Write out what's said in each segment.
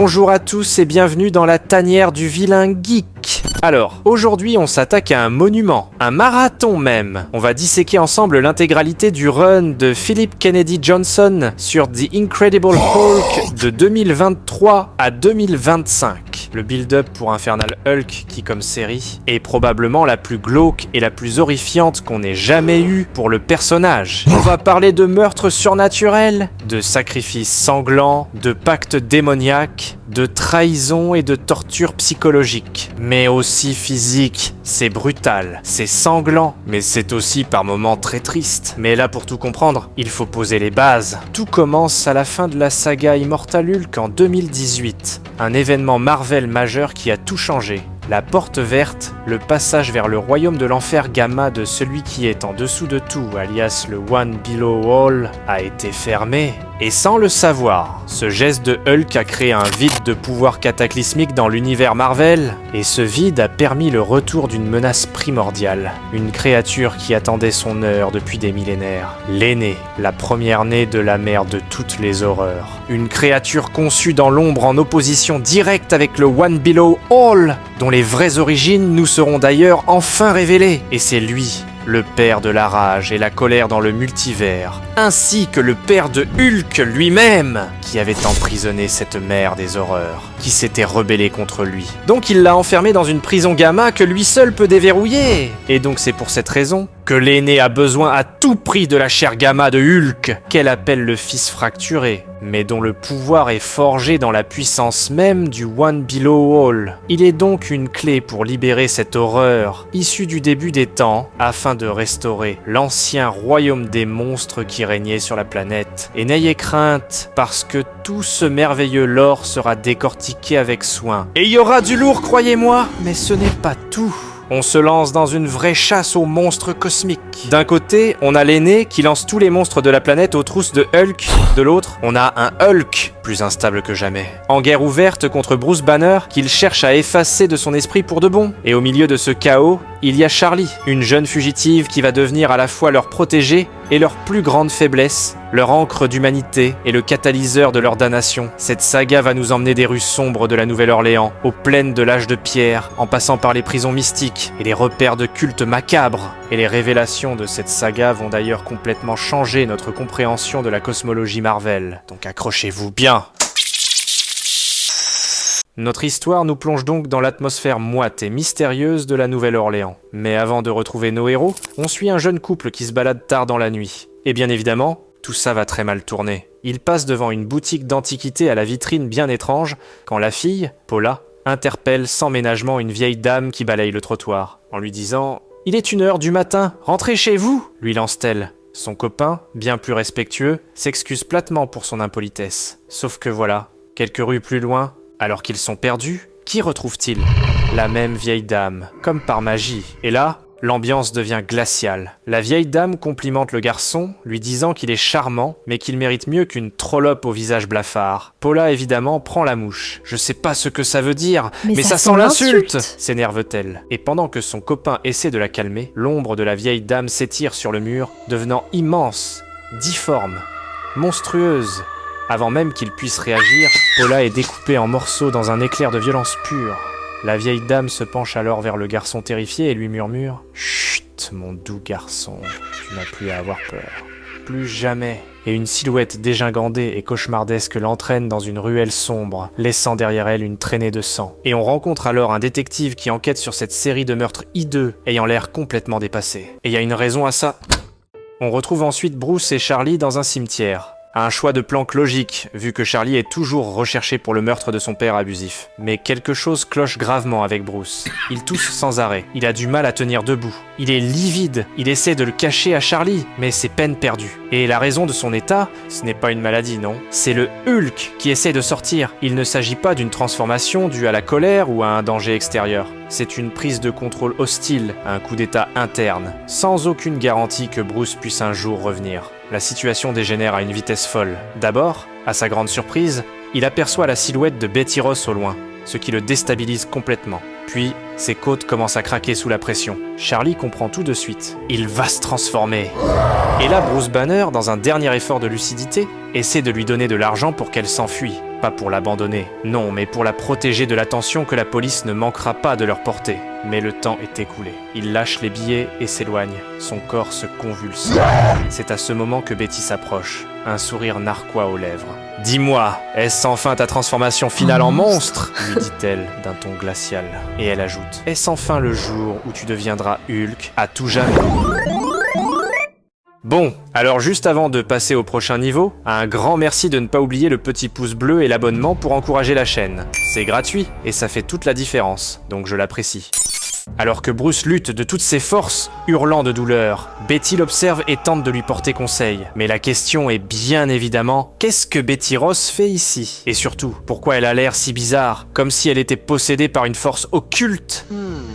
Bonjour à tous et bienvenue dans la tanière du vilain geek. Alors, aujourd'hui on s'attaque à un monument, un marathon même. On va disséquer ensemble l'intégralité du run de Philip Kennedy Johnson sur The Incredible Hulk de 2023 à 2025. Le build-up pour Infernal Hulk qui, comme série, est probablement la plus glauque et la plus horrifiante qu'on ait jamais eue pour le personnage. On va parler de meurtres surnaturels, de sacrifices sanglants, de pactes démoniaques, de trahison et de torture psychologique. Mais aussi physique, c'est brutal, c'est sanglant, mais c'est aussi par moments très triste. Mais là, pour tout comprendre, il faut poser les bases. Tout commence à la fin de la saga Immortal Hulk en 2018. Un événement Marvel majeur qui a tout changé. La porte verte, le passage vers le royaume de l'enfer gamma de celui qui est en dessous de tout, alias le One Below All, a été fermé. Et sans le savoir, ce geste de Hulk a créé un vide de pouvoir cataclysmique dans l'univers Marvel, et ce vide a permis le retour d'une menace primordiale, une créature qui attendait son heure depuis des millénaires. L'aînée, la première née de la mère de toutes les horreurs. Une créature conçue dans l'ombre en opposition directe avec le One Below All, dont les vraies origines nous seront d'ailleurs enfin révélées. Et c'est lui, le père de la rage et la colère dans le multivers, ainsi que le père de Hulk lui-même, qui avait emprisonné cette mère des horreurs, qui s'était rebellée contre lui. Donc il l'a enfermé dans une prison gamma que lui seul peut déverrouiller. Et donc c'est pour cette raison que l'aîné a besoin à tout prix de la chair gamma de Hulk, qu'elle appelle le fils fracturé, mais dont le pouvoir est forgé dans la puissance même du One Below All. Il est donc une clé pour libérer cette horreur, issue du début des temps, afin de restaurer l'ancien royaume des monstres qui régnait sur la planète. Et n'ayez crainte, parce que tout ce merveilleux lore sera décortiqué avec soin. Et il y aura du lourd, croyez-moi, mais ce n'est pas tout. On se lance dans une vraie chasse aux monstres cosmiques. D'un côté, on a l'aîné qui lance tous les monstres de la planète aux trousses de Hulk. De l'autre, on a un Hulk, plus instable que jamais, en guerre ouverte contre Bruce Banner, qu'il cherche à effacer de son esprit pour de bon. Et au milieu de ce chaos, il y a Charlie, une jeune fugitive qui va devenir à la fois leur protégée et leur plus grande faiblesse, leur ancre d'humanité et le catalyseur de leur damnation. Cette saga va nous emmener des rues sombres de la Nouvelle-Orléans, aux plaines de l'âge de pierre, en passant par les prisons mystiques et les repères de culte macabres. Et les révélations de cette saga vont d'ailleurs complètement changer notre compréhension de la cosmologie Marvel. Donc accrochez-vous bien. Notre histoire nous plonge donc dans l'atmosphère moite et mystérieuse de la Nouvelle-Orléans. Mais avant de retrouver nos héros, on suit un jeune couple qui se balade tard dans la nuit. Et bien évidemment, tout ça va très mal tourner. Ils passent devant une boutique d'antiquités à la vitrine bien étrange, quand la fille, Paula, interpelle sans ménagement une vieille dame qui balaye le trottoir, en lui disant « Il est 1h du matin, rentrez chez vous !» lui lance-t-elle. Son copain, bien plus respectueux, s'excuse platement pour son impolitesse. Sauf que voilà, quelques rues plus loin, alors qu'ils sont perdus, qui retrouve-t-il? La même vieille dame, comme par magie. Et là, l'ambiance devient glaciale. La vieille dame complimente le garçon, lui disant qu'il est charmant, mais qu'il mérite mieux qu'une trollope au visage blafard. Paula, évidemment, prend la mouche. « Je sais pas ce que ça veut dire, mais ça sent l'insulte !» s'énerve-t-elle. Et pendant que son copain essaie de la calmer, l'ombre de la vieille dame s'étire sur le mur, devenant immense, difforme, monstrueuse. Avant même qu'il puisse réagir, Paula est découpée en morceaux dans un éclair de violence pure. La vieille dame se penche alors vers le garçon terrifié et lui murmure « Chut, mon doux garçon, tu n'as plus à avoir peur. Plus jamais !» Et une silhouette dégingandée et cauchemardesque l'entraîne dans une ruelle sombre, laissant derrière elle une traînée de sang. Et on rencontre alors un détective qui enquête sur cette série de meurtres hideux, ayant l'air complètement dépassé. Et il y a une raison à ça. On retrouve ensuite Bruce et Charlie dans un cimetière. Un choix de planque logique, vu que Charlie est toujours recherché pour le meurtre de son père abusif. Mais quelque chose cloche gravement avec Bruce. Il tousse sans arrêt, il a du mal à tenir debout. Il est livide, il essaie de le cacher à Charlie, mais c'est peine perdue. Et la raison de son état, ce n'est pas une maladie, non. C'est le Hulk qui essaie de sortir. Il ne s'agit pas d'une transformation due à la colère ou à un danger extérieur. C'est une prise de contrôle hostile, un coup d'état interne, sans aucune garantie que Bruce puisse un jour revenir. La situation dégénère à une vitesse folle. D'abord, à sa grande surprise, il aperçoit la silhouette de Betty Ross au loin, ce qui le déstabilise complètement. Puis, ses côtes commencent à craquer sous la pression. Charlie comprend tout de suite. Il va se transformer. Et là, Bruce Banner, dans un dernier effort de lucidité, essaie de lui donner de l'argent pour qu'elle s'enfuit. Pas pour l'abandonner, non, mais pour la protéger de l'attention que la police ne manquera pas de leur porter. Mais le temps est écoulé. Il lâche les billets et s'éloigne. Son corps se convulse. C'est à ce moment que Betty s'approche, un sourire narquois aux lèvres. « Dis-moi, est-ce enfin ta transformation finale en monstre ?» lui dit-elle d'un ton glacial. Et elle ajoute « Est-ce enfin le jour où tu deviendras Hulk à tout jamais ?» Bon, alors juste avant de passer au prochain niveau, un grand merci de ne pas oublier le petit pouce bleu et l'abonnement pour encourager la chaîne. C'est gratuit et ça fait toute la différence, donc je l'apprécie. Alors que Bruce lutte de toutes ses forces, hurlant de douleur, Betty l'observe et tente de lui porter conseil. Mais la question est bien évidemment, qu'est-ce que Betty Ross fait ici? Et surtout, pourquoi elle a l'air si bizarre, comme si elle était possédée par une force occulte?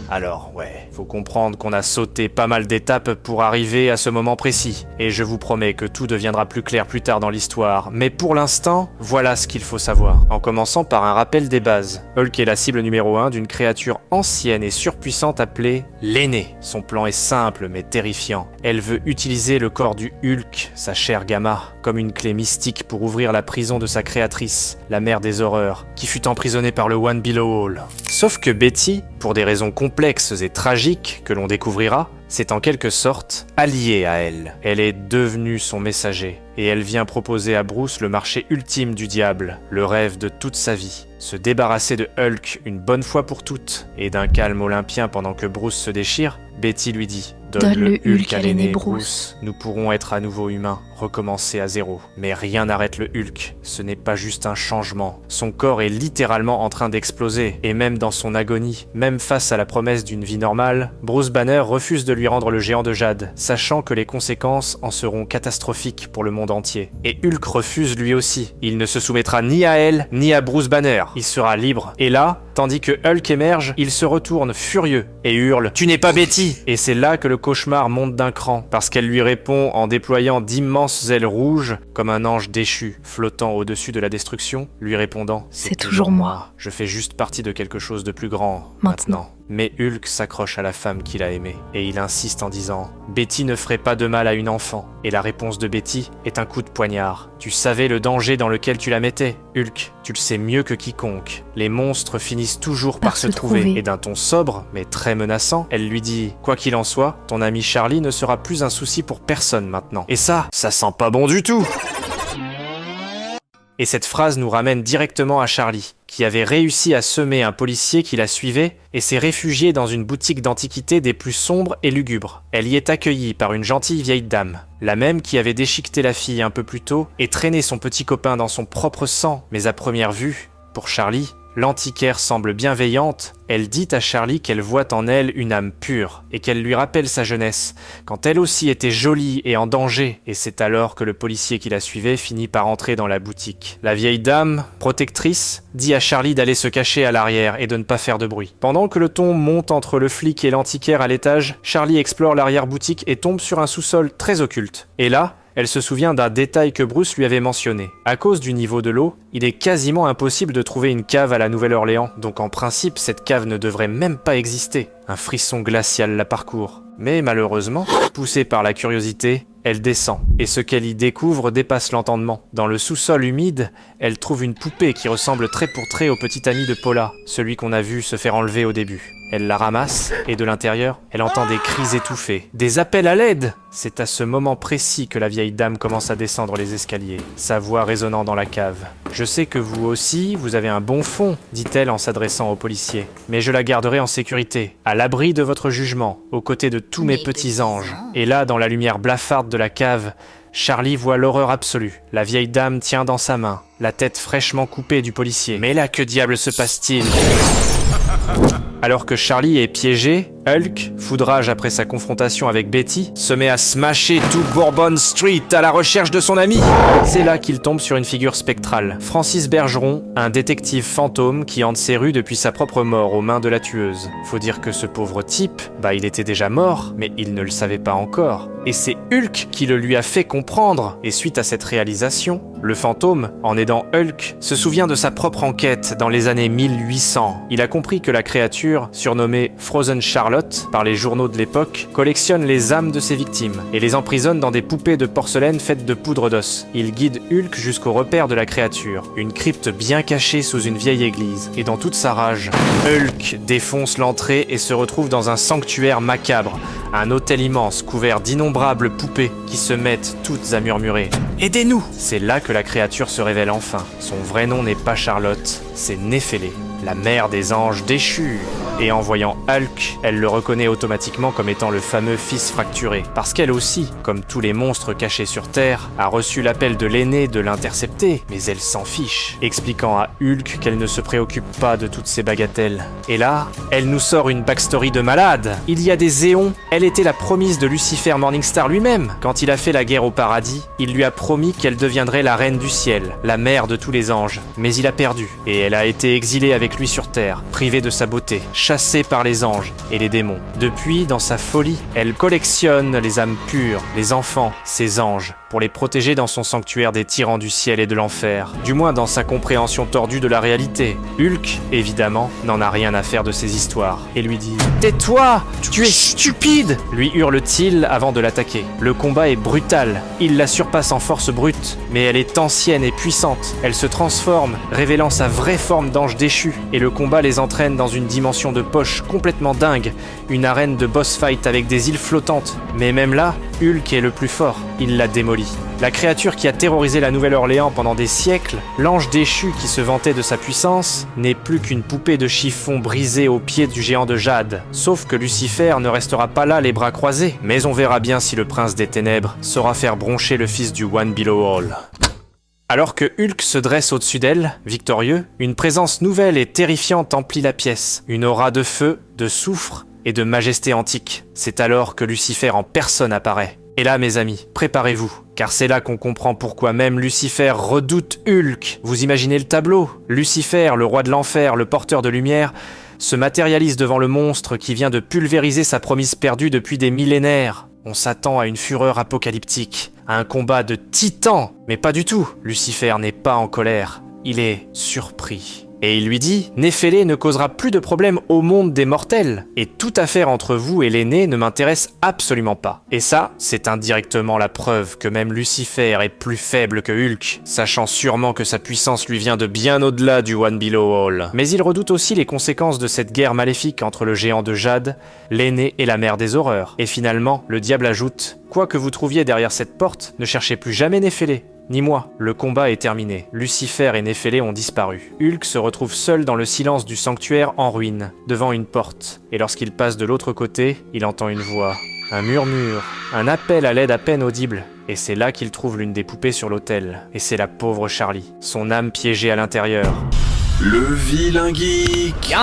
Alors, ouais, faut comprendre qu'on a sauté pas mal d'étapes pour arriver à ce moment précis. Et je vous promets que tout deviendra plus clair plus tard dans l'histoire. Mais pour l'instant, voilà ce qu'il faut savoir. En commençant par un rappel des bases. Hulk est la cible numéro 1 d'une créature ancienne et surpuissante appelée l'Aîné. Son plan est simple mais terrifiant. Elle veut utiliser le corps du Hulk, sa chère Gamma, comme une clé mystique pour ouvrir la prison de sa créatrice, la mère des horreurs, qui fut emprisonnée par le One Below All. Sauf que Betty, pour des raisons complexes et tragiques que l'on découvrira, c'est en quelque sorte alliée à elle. Elle est devenue son messager, et elle vient proposer à Bruce le marché ultime du diable, le rêve de toute sa vie. Se débarrasser de Hulk une bonne fois pour toutes, et d'un calme olympien pendant que Bruce se déchire, Betty lui dit « Donne le Hulk à l'aîné Bruce, nous pourrons être à nouveau humains, recommencer à zéro. » Mais rien n'arrête le Hulk, ce n'est pas juste un changement. Son corps est littéralement en train d'exploser, et même dans son agonie, même face à la promesse d'une vie normale, Bruce Banner refuse de lui rendre le géant de jade, sachant que les conséquences en seront catastrophiques pour le monde entier. Et Hulk refuse lui aussi. Il ne se soumettra ni à elle, ni à Bruce Banner. Il sera libre. Et là, tandis que Hulk émerge, il se retourne furieux et hurle « Tu n'es pas Betty !» Et c'est là que le cauchemar monte d'un cran, parce qu'elle lui répond en déployant d'immenses ailes rouges, comme un ange déchu, flottant au-dessus de la destruction, lui répondant « C'est toujours moi. Je fais juste partie de quelque chose de plus grand, maintenant. » Mais Hulk s'accroche à la femme qu'il a aimée, et il insiste en disant « Betty ne ferait pas de mal à une enfant. » Et la réponse de Betty est un coup de poignard. « Tu savais le danger dans lequel tu la mettais, Hulk. Tu le sais mieux que quiconque. Les monstres finissent toujours par se trouver. » Et d'un ton sobre, mais très menaçant, elle lui dit « Quoi qu'il en soit, ton ami Charlie ne sera plus un souci pour personne maintenant. » Et ça sent pas bon du tout. Et cette phrase nous ramène directement à Charlie, qui avait réussi à semer un policier qui la suivait et s'est réfugié dans une boutique d'antiquités des plus sombres et lugubres. Elle y est accueillie par une gentille vieille dame, la même qui avait déchiqueté la fille un peu plus tôt et traîné son petit copain dans son propre sang. Mais à première vue, pour Charlie, l'antiquaire semble bienveillante. Elle dit à Charlie qu'elle voit en elle une âme pure et qu'elle lui rappelle sa jeunesse, quand elle aussi était jolie et en danger. Et c'est alors que le policier qui la suivait finit par entrer dans la boutique. La vieille dame, protectrice, dit à Charlie d'aller se cacher à l'arrière et de ne pas faire de bruit. Pendant que le ton monte entre le flic et l'antiquaire à l'étage, Charlie explore l'arrière-boutique et tombe sur un sous-sol très occulte. Et là, elle se souvient d'un détail que Bruce lui avait mentionné. À cause du niveau de l'eau, il est quasiment impossible de trouver une cave à la Nouvelle-Orléans, donc en principe cette cave ne devrait même pas exister. Un frisson glacial la parcourt. Mais malheureusement, poussée par la curiosité, elle descend, et ce qu'elle y découvre dépasse l'entendement. Dans le sous-sol humide, elle trouve une poupée qui ressemble trait pour trait au petit ami de Paula, celui qu'on a vu se faire enlever au début. Elle la ramasse, et de l'intérieur, elle entend des cris étouffés, des appels à l'aide. C'est à ce moment précis que la vieille dame commence à descendre les escaliers, sa voix résonnant dans la cave. « Je sais que vous aussi, vous avez un bon fond, dit-elle en s'adressant au policier. Mais je la garderai en sécurité, à l'abri de votre jugement, aux côtés de tous mes petits anges. » Et là, dans la lumière blafarde de la cave, Charlie voit l'horreur absolue. La vieille dame tient dans sa main la tête fraîchement coupée du policier. Mais là, que diable se passe-t-il ? Alors que Charlie est piégé, Hulk, foudrage après sa confrontation avec Betty, se met à smasher tout Bourbon Street à la recherche de son ami. C'est là qu'il tombe sur une figure spectrale, Francis Bergeron, un détective fantôme qui hante ses rues depuis sa propre mort aux mains de la tueuse. Faut dire que ce pauvre type, il était déjà mort, mais il ne le savait pas encore. Et c'est Hulk qui le lui a fait comprendre. Et suite à cette réalisation, Le fantôme, en aidant Hulk, se souvient de sa propre enquête dans les années 1800. Il a compris que la créature, surnommée Frozen Charlotte par les journaux de l'époque, collectionne les âmes de ses victimes et les emprisonne dans des poupées de porcelaine faites de poudre d'os. Il guide Hulk jusqu'au repère de la créature, une crypte bien cachée sous une vieille église. Et dans toute sa rage, Hulk défonce l'entrée et se retrouve dans un sanctuaire macabre, un hôtel immense couvert d'innombrables poupées qui se mettent toutes à murmurer « Aidez-nous !» C'est là que la créature se révèle enfin. Son vrai nom n'est pas Charlotte, c'est Néphélé, la mère des anges déchus. Et en voyant Hulk, elle le reconnaît automatiquement comme étant le fameux fils fracturé, parce qu'elle aussi, comme tous les monstres cachés sur Terre, a reçu l'appel de l'aîné de l'intercepter, mais elle s'en fiche, expliquant à Hulk qu'elle ne se préoccupe pas de toutes ces bagatelles. Et là, elle nous sort une backstory de malade. Il y a des éons, elle était la promise de Lucifer Morningstar lui-même. Quand il a fait la guerre au paradis, il lui a promis qu'elle deviendrait la reine du ciel, la mère de tous les anges. Mais il a perdu, et elle a été exilée avec lui sur Terre, privée de sa beauté, chassée par les anges et les démons. Depuis, dans sa folie, elle collectionne les âmes pures, les enfants, ses anges, pour les protéger dans son sanctuaire des tyrans du ciel et de l'enfer. Du moins dans sa compréhension tordue de la réalité. Hulk, évidemment, n'en a rien à faire de ces histoires, et lui dit « Tais-toi, tu es stupide !» lui hurle-t-il avant de l'attaquer. Le combat est brutal, il la surpasse en force brute, mais elle est ancienne et puissante. Elle se transforme, révélant sa vraie forme d'ange déchu, et le combat les entraîne dans une dimension de poche complètement dingue, une arène de boss fight avec des îles flottantes. Mais même là, Hulk est le plus fort, il la démolit. La créature qui a terrorisé la Nouvelle-Orléans pendant des siècles, l'ange déchu qui se vantait de sa puissance, n'est plus qu'une poupée de chiffon brisée aux pieds du géant de jade. Sauf que Lucifer ne restera pas là les bras croisés, mais on verra bien si le prince des ténèbres saura faire broncher le fils du One Below All. Alors que Hulk se dresse au-dessus d'elle, victorieux, une présence nouvelle et terrifiante emplit la pièce. Une aura de feu, de soufre et de majesté antique. C'est alors que Lucifer en personne apparaît. Et là, mes amis, préparez-vous, car c'est là qu'on comprend pourquoi même Lucifer redoute Hulk. Vous imaginez le tableau ? Lucifer, le roi de l'enfer, le porteur de lumière, se matérialise devant le monstre qui vient de pulvériser sa promise perdue depuis des millénaires. On s'attend à une fureur apocalyptique, à un combat de titans, mais pas du tout. Lucifer n'est pas en colère, il est surpris. Et il lui dit « Néphélé ne causera plus de problème au monde des mortels, et toute affaire entre vous et l'aîné ne m'intéresse absolument pas. » Et ça, c'est indirectement la preuve que même Lucifer est plus faible que Hulk, sachant sûrement que sa puissance lui vient de bien au-delà du One Below All. Mais il redoute aussi les conséquences de cette guerre maléfique entre le géant de jade, l'aîné et la mère des horreurs. Et finalement, le diable ajoute « Quoi que vous trouviez derrière cette porte, ne cherchez plus jamais Néphélé. Ni moi, le combat est terminé. Lucifer et Néphélé ont disparu. Hulk se retrouve seul dans le silence du sanctuaire en ruine, devant une porte. Et lorsqu'il passe de l'autre côté, il entend une voix, un murmure, un appel à l'aide à peine audible. Et c'est là qu'il trouve l'une des poupées sur l'autel. Et c'est la pauvre Charlie, son âme piégée à l'intérieur. Le vilain geek.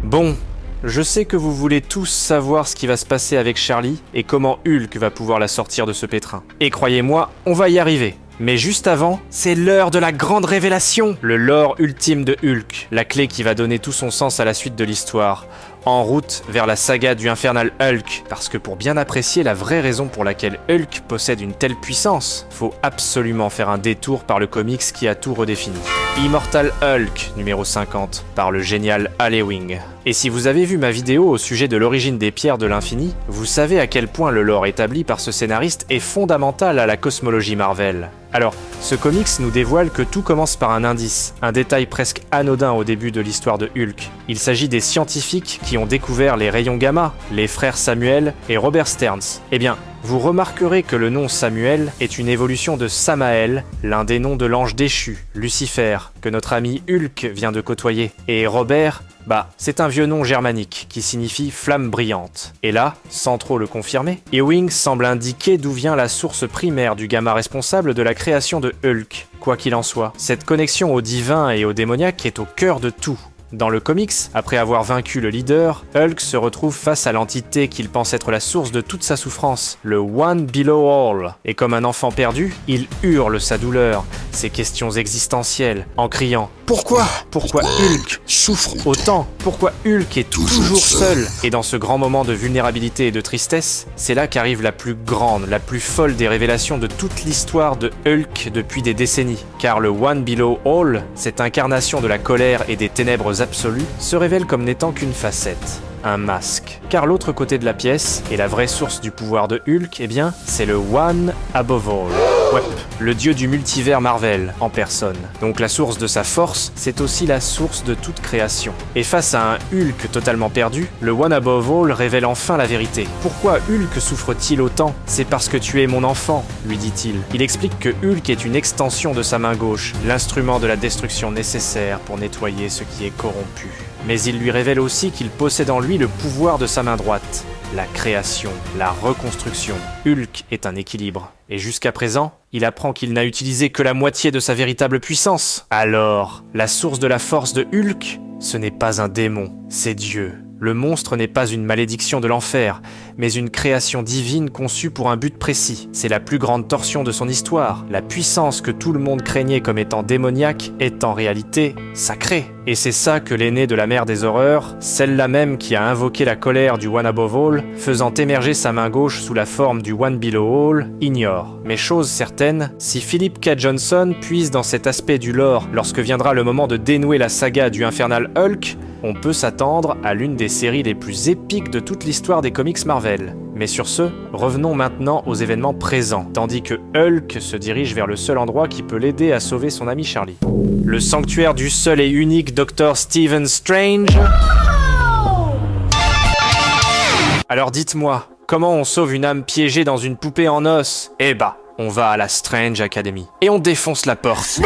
Bon. Je sais que vous voulez tous savoir ce qui va se passer avec Charlie et comment Hulk va pouvoir la sortir de ce pétrin. Et croyez-moi, on va y arriver. Mais juste avant, c'est l'heure de la grande révélation. Le lore ultime de Hulk, la clé qui va donner tout son sens à la suite de l'histoire. En route vers la saga du Infernal Hulk, parce que pour bien apprécier la vraie raison pour laquelle Hulk possède une telle puissance, faut absolument faire un détour par le comics qui a tout redéfini. Immortal Hulk, numéro 50, par le génial Al Ewing. Et si vous avez vu ma vidéo au sujet de l'origine des pierres de l'infini, vous savez à quel point le lore établi par ce scénariste est fondamental à la cosmologie Marvel. Alors, ce comics nous dévoile que tout commence par un indice, un détail presque anodin au début de l'histoire de Hulk. Il s'agit des scientifiques qui ont découvert les rayons gamma, les frères Samuel et Robert Stearns. Eh bien, vous remarquerez que le nom Samuel est une évolution de Samael, l'un des noms de l'ange déchu, Lucifer, que notre ami Hulk vient de côtoyer. Et Robert, c'est un vieux nom germanique qui signifie flamme brillante. Et là, sans trop le confirmer, Ewing semble indiquer d'où vient la source primaire du gamma responsable de la création de Hulk. Quoi qu'il en soit, cette connexion au divin et au démoniaque est au cœur de tout. Dans le comics, après avoir vaincu le leader, Hulk se retrouve face à l'entité qu'il pense être la source de toute sa souffrance, le One Below All. Et comme un enfant perdu, il hurle sa douleur, ses questions existentielles, en criant « Pourquoi Hulk souffre autant? Pourquoi Hulk est toujours seul ?» Et dans ce grand moment de vulnérabilité et de tristesse, c'est là qu'arrive la plus grande, la plus folle des révélations de toute l'histoire de Hulk depuis des décennies. Car le One Below All, cette incarnation de la colère et des ténèbres absolues, se révèle comme n'étant qu'une facette. Un masque. Car l'autre côté de la pièce, et la vraie source du pouvoir de Hulk, eh bien, c'est le One Above All. Ouais, le dieu du multivers Marvel, en personne. Donc la source de sa force, c'est aussi la source de toute création. Et face à un Hulk totalement perdu, le One Above All révèle enfin la vérité. Pourquoi Hulk souffre-t-il autant? C'est parce que tu es mon enfant, lui dit-il. Il explique que Hulk est une extension de sa main gauche, l'instrument de la destruction nécessaire pour nettoyer ce qui est corrompu. Mais il lui révèle aussi qu'il possède en lui le pouvoir de sa main droite, la création, la reconstruction. Hulk est un équilibre. Et jusqu'à présent, il apprend qu'il n'a utilisé que la moitié de sa véritable puissance. Alors, la source de la force de Hulk, ce n'est pas un démon, c'est Dieu. Le monstre n'est pas une malédiction de l'enfer, mais une création divine conçue pour un but précis. C'est la plus grande torsion de son histoire. La puissance que tout le monde craignait comme étant démoniaque est en réalité sacrée. Et c'est ça que l'aînée de la mère des horreurs, celle-là même qui a invoqué la colère du One Above All, faisant émerger sa main gauche sous la forme du One Below All, ignore. Mais chose certaine, si Philip K. Johnson puise dans cet aspect du lore lorsque viendra le moment de dénouer la saga du Infernal Hulk, on peut s'attendre à l'une des séries les plus épiques de toute l'histoire des comics Marvel. Mais sur ce, revenons maintenant aux événements présents, tandis que Hulk se dirige vers le seul endroit qui peut l'aider à sauver son ami Charlie. Le sanctuaire du seul et unique Dr. Stephen Strange. Alors dites-moi, comment on sauve une âme piégée dans une poupée en os? Eh bah, on va à la Strange Academy. Et on défonce la porte.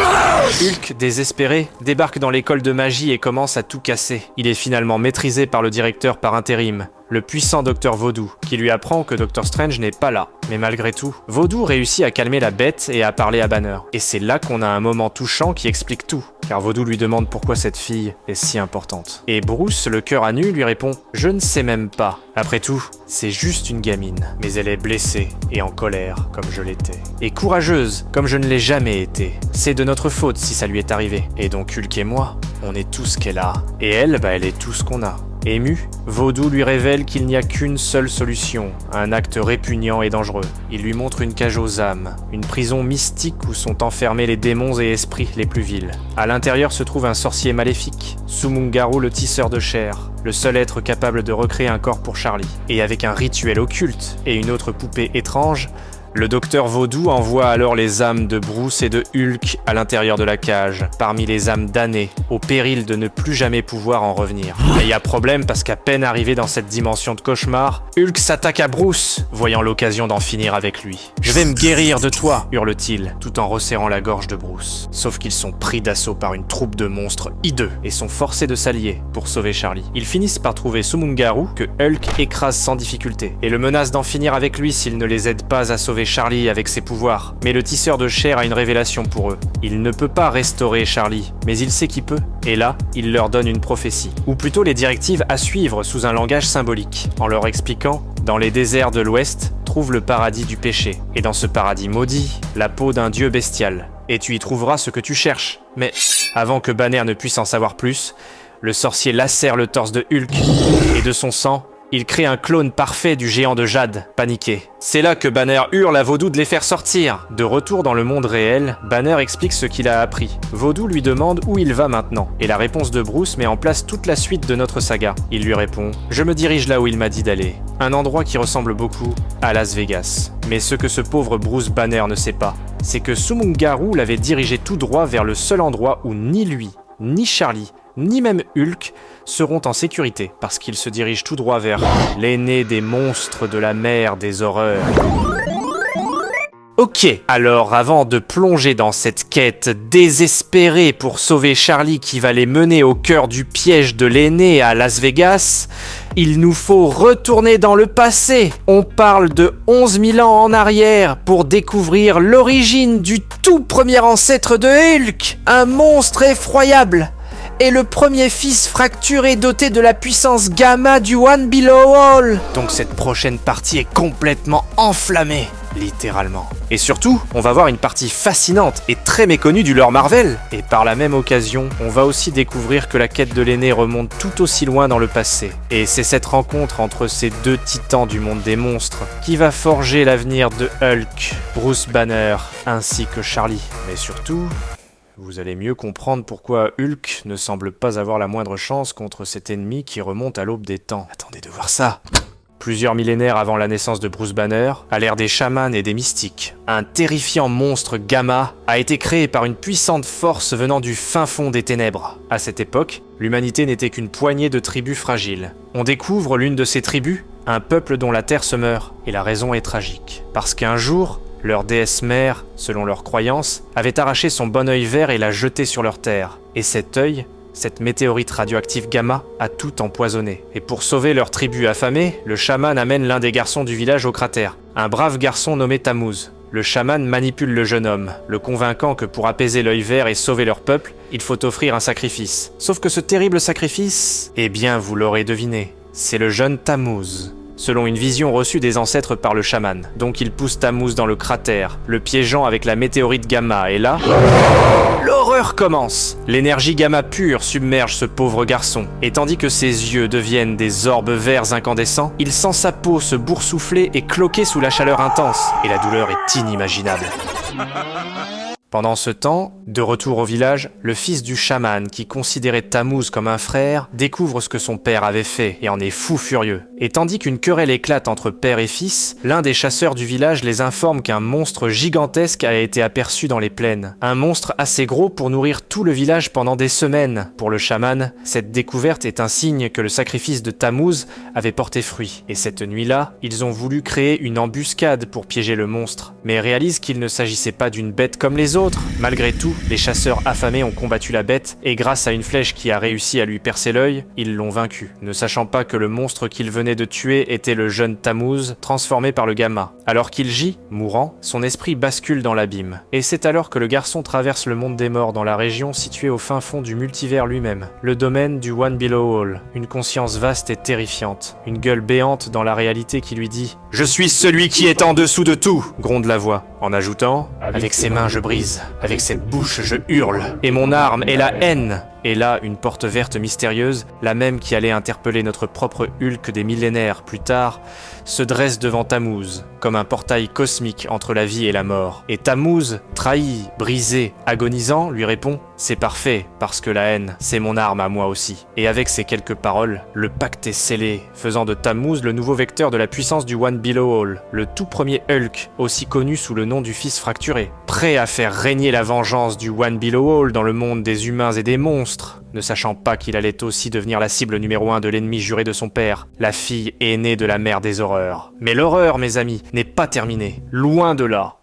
Hulk, désespéré, débarque dans l'école de magie et commence à tout casser. Il est finalement maîtrisé par le directeur par intérim, le puissant Dr. Vaudou, qui lui apprend que Dr. Strange n'est pas là. Mais malgré tout, Vaudou réussit à calmer la bête et à parler à Banner. Et c'est là qu'on a un moment touchant qui explique tout, car Vaudou lui demande pourquoi cette fille est si importante. Et Bruce, le cœur à nu, lui répond « Je ne sais même pas. Après tout, c'est juste une gamine, mais elle est blessée et en colère, comme je l'étais. Et courageuse, comme je ne l'ai jamais été. C'est de notre faute si ça lui est arrivé. Et donc Hulk et moi, on est tout ce qu'elle a. Et elle, elle est tout ce qu'on a. » Ému, Vaudou lui révèle qu'il n'y a qu'une seule solution, un acte répugnant et dangereux. Il lui montre une cage aux âmes, une prison mystique où sont enfermés les démons et esprits les plus vils. À l'intérieur se trouve un sorcier maléfique, Sumungaru le tisseur de chair, le seul être capable de recréer un corps pour Charlie. Et avec un rituel occulte et une autre poupée étrange, le docteur Vaudou envoie alors les âmes de Bruce et de Hulk à l'intérieur de la cage, parmi les âmes damnées, au péril de ne plus jamais pouvoir en revenir. Mais il y a problème parce qu'à peine arrivé dans cette dimension de cauchemar, Hulk s'attaque à Bruce, voyant l'occasion d'en finir avec lui. « Je vais me guérir de toi !» hurle-t-il, tout en resserrant la gorge de Bruce. Sauf qu'ils sont pris d'assaut par une troupe de monstres hideux et sont forcés de s'allier pour sauver Charlie. Ils finissent par trouver Sumungaru, que Hulk écrase sans difficulté, et le menace d'en finir avec lui s'il ne les aide pas à sauver Charlie avec ses pouvoirs. Mais le tisseur de chair a une révélation pour eux. Il ne peut pas restaurer Charlie, mais il sait qu'il peut. Et là, il leur donne une prophétie, ou plutôt les directives à suivre sous un langage symbolique, en leur expliquant « Dans les déserts de l'Ouest, trouve le paradis du péché. Et dans ce paradis maudit, la peau d'un dieu bestial. Et tu y trouveras ce que tu cherches. » Mais avant que Banner ne puisse en savoir plus, le sorcier lacère le torse de Hulk, et de son sang, il crée un clone parfait du géant de jade, paniqué. C'est là que Banner hurle à Vaudou de les faire sortir. De retour dans le monde réel, Banner explique ce qu'il a appris. Vaudou lui demande où il va maintenant, et la réponse de Bruce met en place toute la suite de notre saga. Il lui répond « Je me dirige là où il m'a dit d'aller. Un endroit qui ressemble beaucoup à Las Vegas. » Mais ce que ce pauvre Bruce Banner ne sait pas, c'est que Sumungaru l'avait dirigé tout droit vers le seul endroit où ni lui, ni Charlie, ni même Hulk seront en sécurité, parce qu'ils se dirigent tout droit vers l'aîné des monstres de la mer des horreurs. Ok, alors avant de plonger dans cette quête désespérée pour sauver Charlie qui va les mener au cœur du piège de l'aîné à Las Vegas, il nous faut retourner dans le passé. On parle de 11 000 ans en arrière pour découvrir l'origine du tout premier ancêtre de Hulk, un monstre effroyable est le premier fils fracturé doté de la puissance gamma du One Below All. Donc cette prochaine partie est complètement enflammée, littéralement. Et surtout, on va voir une partie fascinante et très méconnue du lore Marvel. Et par la même occasion, on va aussi découvrir que la quête de l'aîné remonte tout aussi loin dans le passé. Et c'est cette rencontre entre ces deux titans du monde des monstres qui va forger l'avenir de Hulk, Bruce Banner, ainsi que Charlie. Mais surtout, vous allez mieux comprendre pourquoi Hulk ne semble pas avoir la moindre chance contre cet ennemi qui remonte à l'aube des temps. Attendez de voir ça. Plusieurs millénaires avant la naissance de Bruce Banner, à l'ère des chamans et des mystiques, un terrifiant monstre gamma a été créé par une puissante force venant du fin fond des ténèbres. À cette époque, l'humanité n'était qu'une poignée de tribus fragiles. On découvre l'une de ces tribus, un peuple dont la terre se meurt, et la raison est tragique. Parce qu'un jour, leur déesse mère, selon leurs croyances, avait arraché son bon œil vert et l'a jeté sur leur terre. Et cet œil, cette météorite radioactive gamma, a tout empoisonné. Et pour sauver leur tribu affamée, le chaman amène l'un des garçons du village au cratère, un brave garçon nommé Tammuz. Le chaman manipule le jeune homme, le convainquant que pour apaiser l'œil vert et sauver leur peuple, il faut offrir un sacrifice. Sauf que ce terrible sacrifice, eh bien vous l'aurez deviné, c'est le jeune Tammuz. Selon une vision reçue des ancêtres par le chaman. Donc il pousse Tammuz dans le cratère, le piégeant avec la météorite gamma, et là... l'horreur commence. L'énergie gamma pure submerge ce pauvre garçon, et tandis que ses yeux deviennent des orbes verts incandescents, il sent sa peau se boursoufler et cloquer sous la chaleur intense, et la douleur est inimaginable. Pendant ce temps, de retour au village, le fils du chaman, qui considérait Tammuz comme un frère, découvre ce que son père avait fait et en est fou furieux. Et tandis qu'une querelle éclate entre père et fils, l'un des chasseurs du village les informe qu'un monstre gigantesque a été aperçu dans les plaines. Un monstre assez gros pour nourrir tout le village pendant des semaines. Pour le chaman, cette découverte est un signe que le sacrifice de Tammuz avait porté fruit. Et cette nuit-là, ils ont voulu créer une embuscade pour piéger le monstre, mais réalisent qu'il ne s'agissait pas d'une bête comme les autres. Malgré tout, les chasseurs affamés ont combattu la bête, et grâce à une flèche qui a réussi à lui percer l'œil, ils l'ont vaincu, ne sachant pas que le monstre qu'ils venaient de tuer était le jeune Tammuz, transformé par le gamma. Alors qu'il gît, mourant, son esprit bascule dans l'abîme. Et c'est alors que le garçon traverse le monde des morts dans la région située au fin fond du multivers lui-même, le domaine du One Below All, une conscience vaste et terrifiante, une gueule béante dans la réalité qui lui dit « Je suis celui qui est en dessous de tout !» gronde la voix, en ajoutant « Avec ses mains je brise. Avec cette bouche, je hurle, et mon arme est la haine !» Et là, une porte verte mystérieuse, la même qui allait interpeller notre propre Hulk des millénaires plus tard, se dresse devant Tammuz, comme un portail cosmique entre la vie et la mort. Et Tammuz, trahi, brisé, agonisant, lui répond « C'est parfait, parce que la haine, c'est mon arme à moi aussi. » Et avec ces quelques paroles, le pacte est scellé, faisant de Tammuz le nouveau vecteur de la puissance du One Below All, le tout premier Hulk, aussi connu sous le nom du Fils fracturé, prêt à faire régner la vengeance du One Below All dans le monde des humains et des monstres, ne sachant pas qu'il allait aussi devenir la cible numéro 1 de l'ennemi juré de son père, la fille aînée de la mère des horreurs. Mais l'horreur, mes amis, n'est pas terminée, loin de là.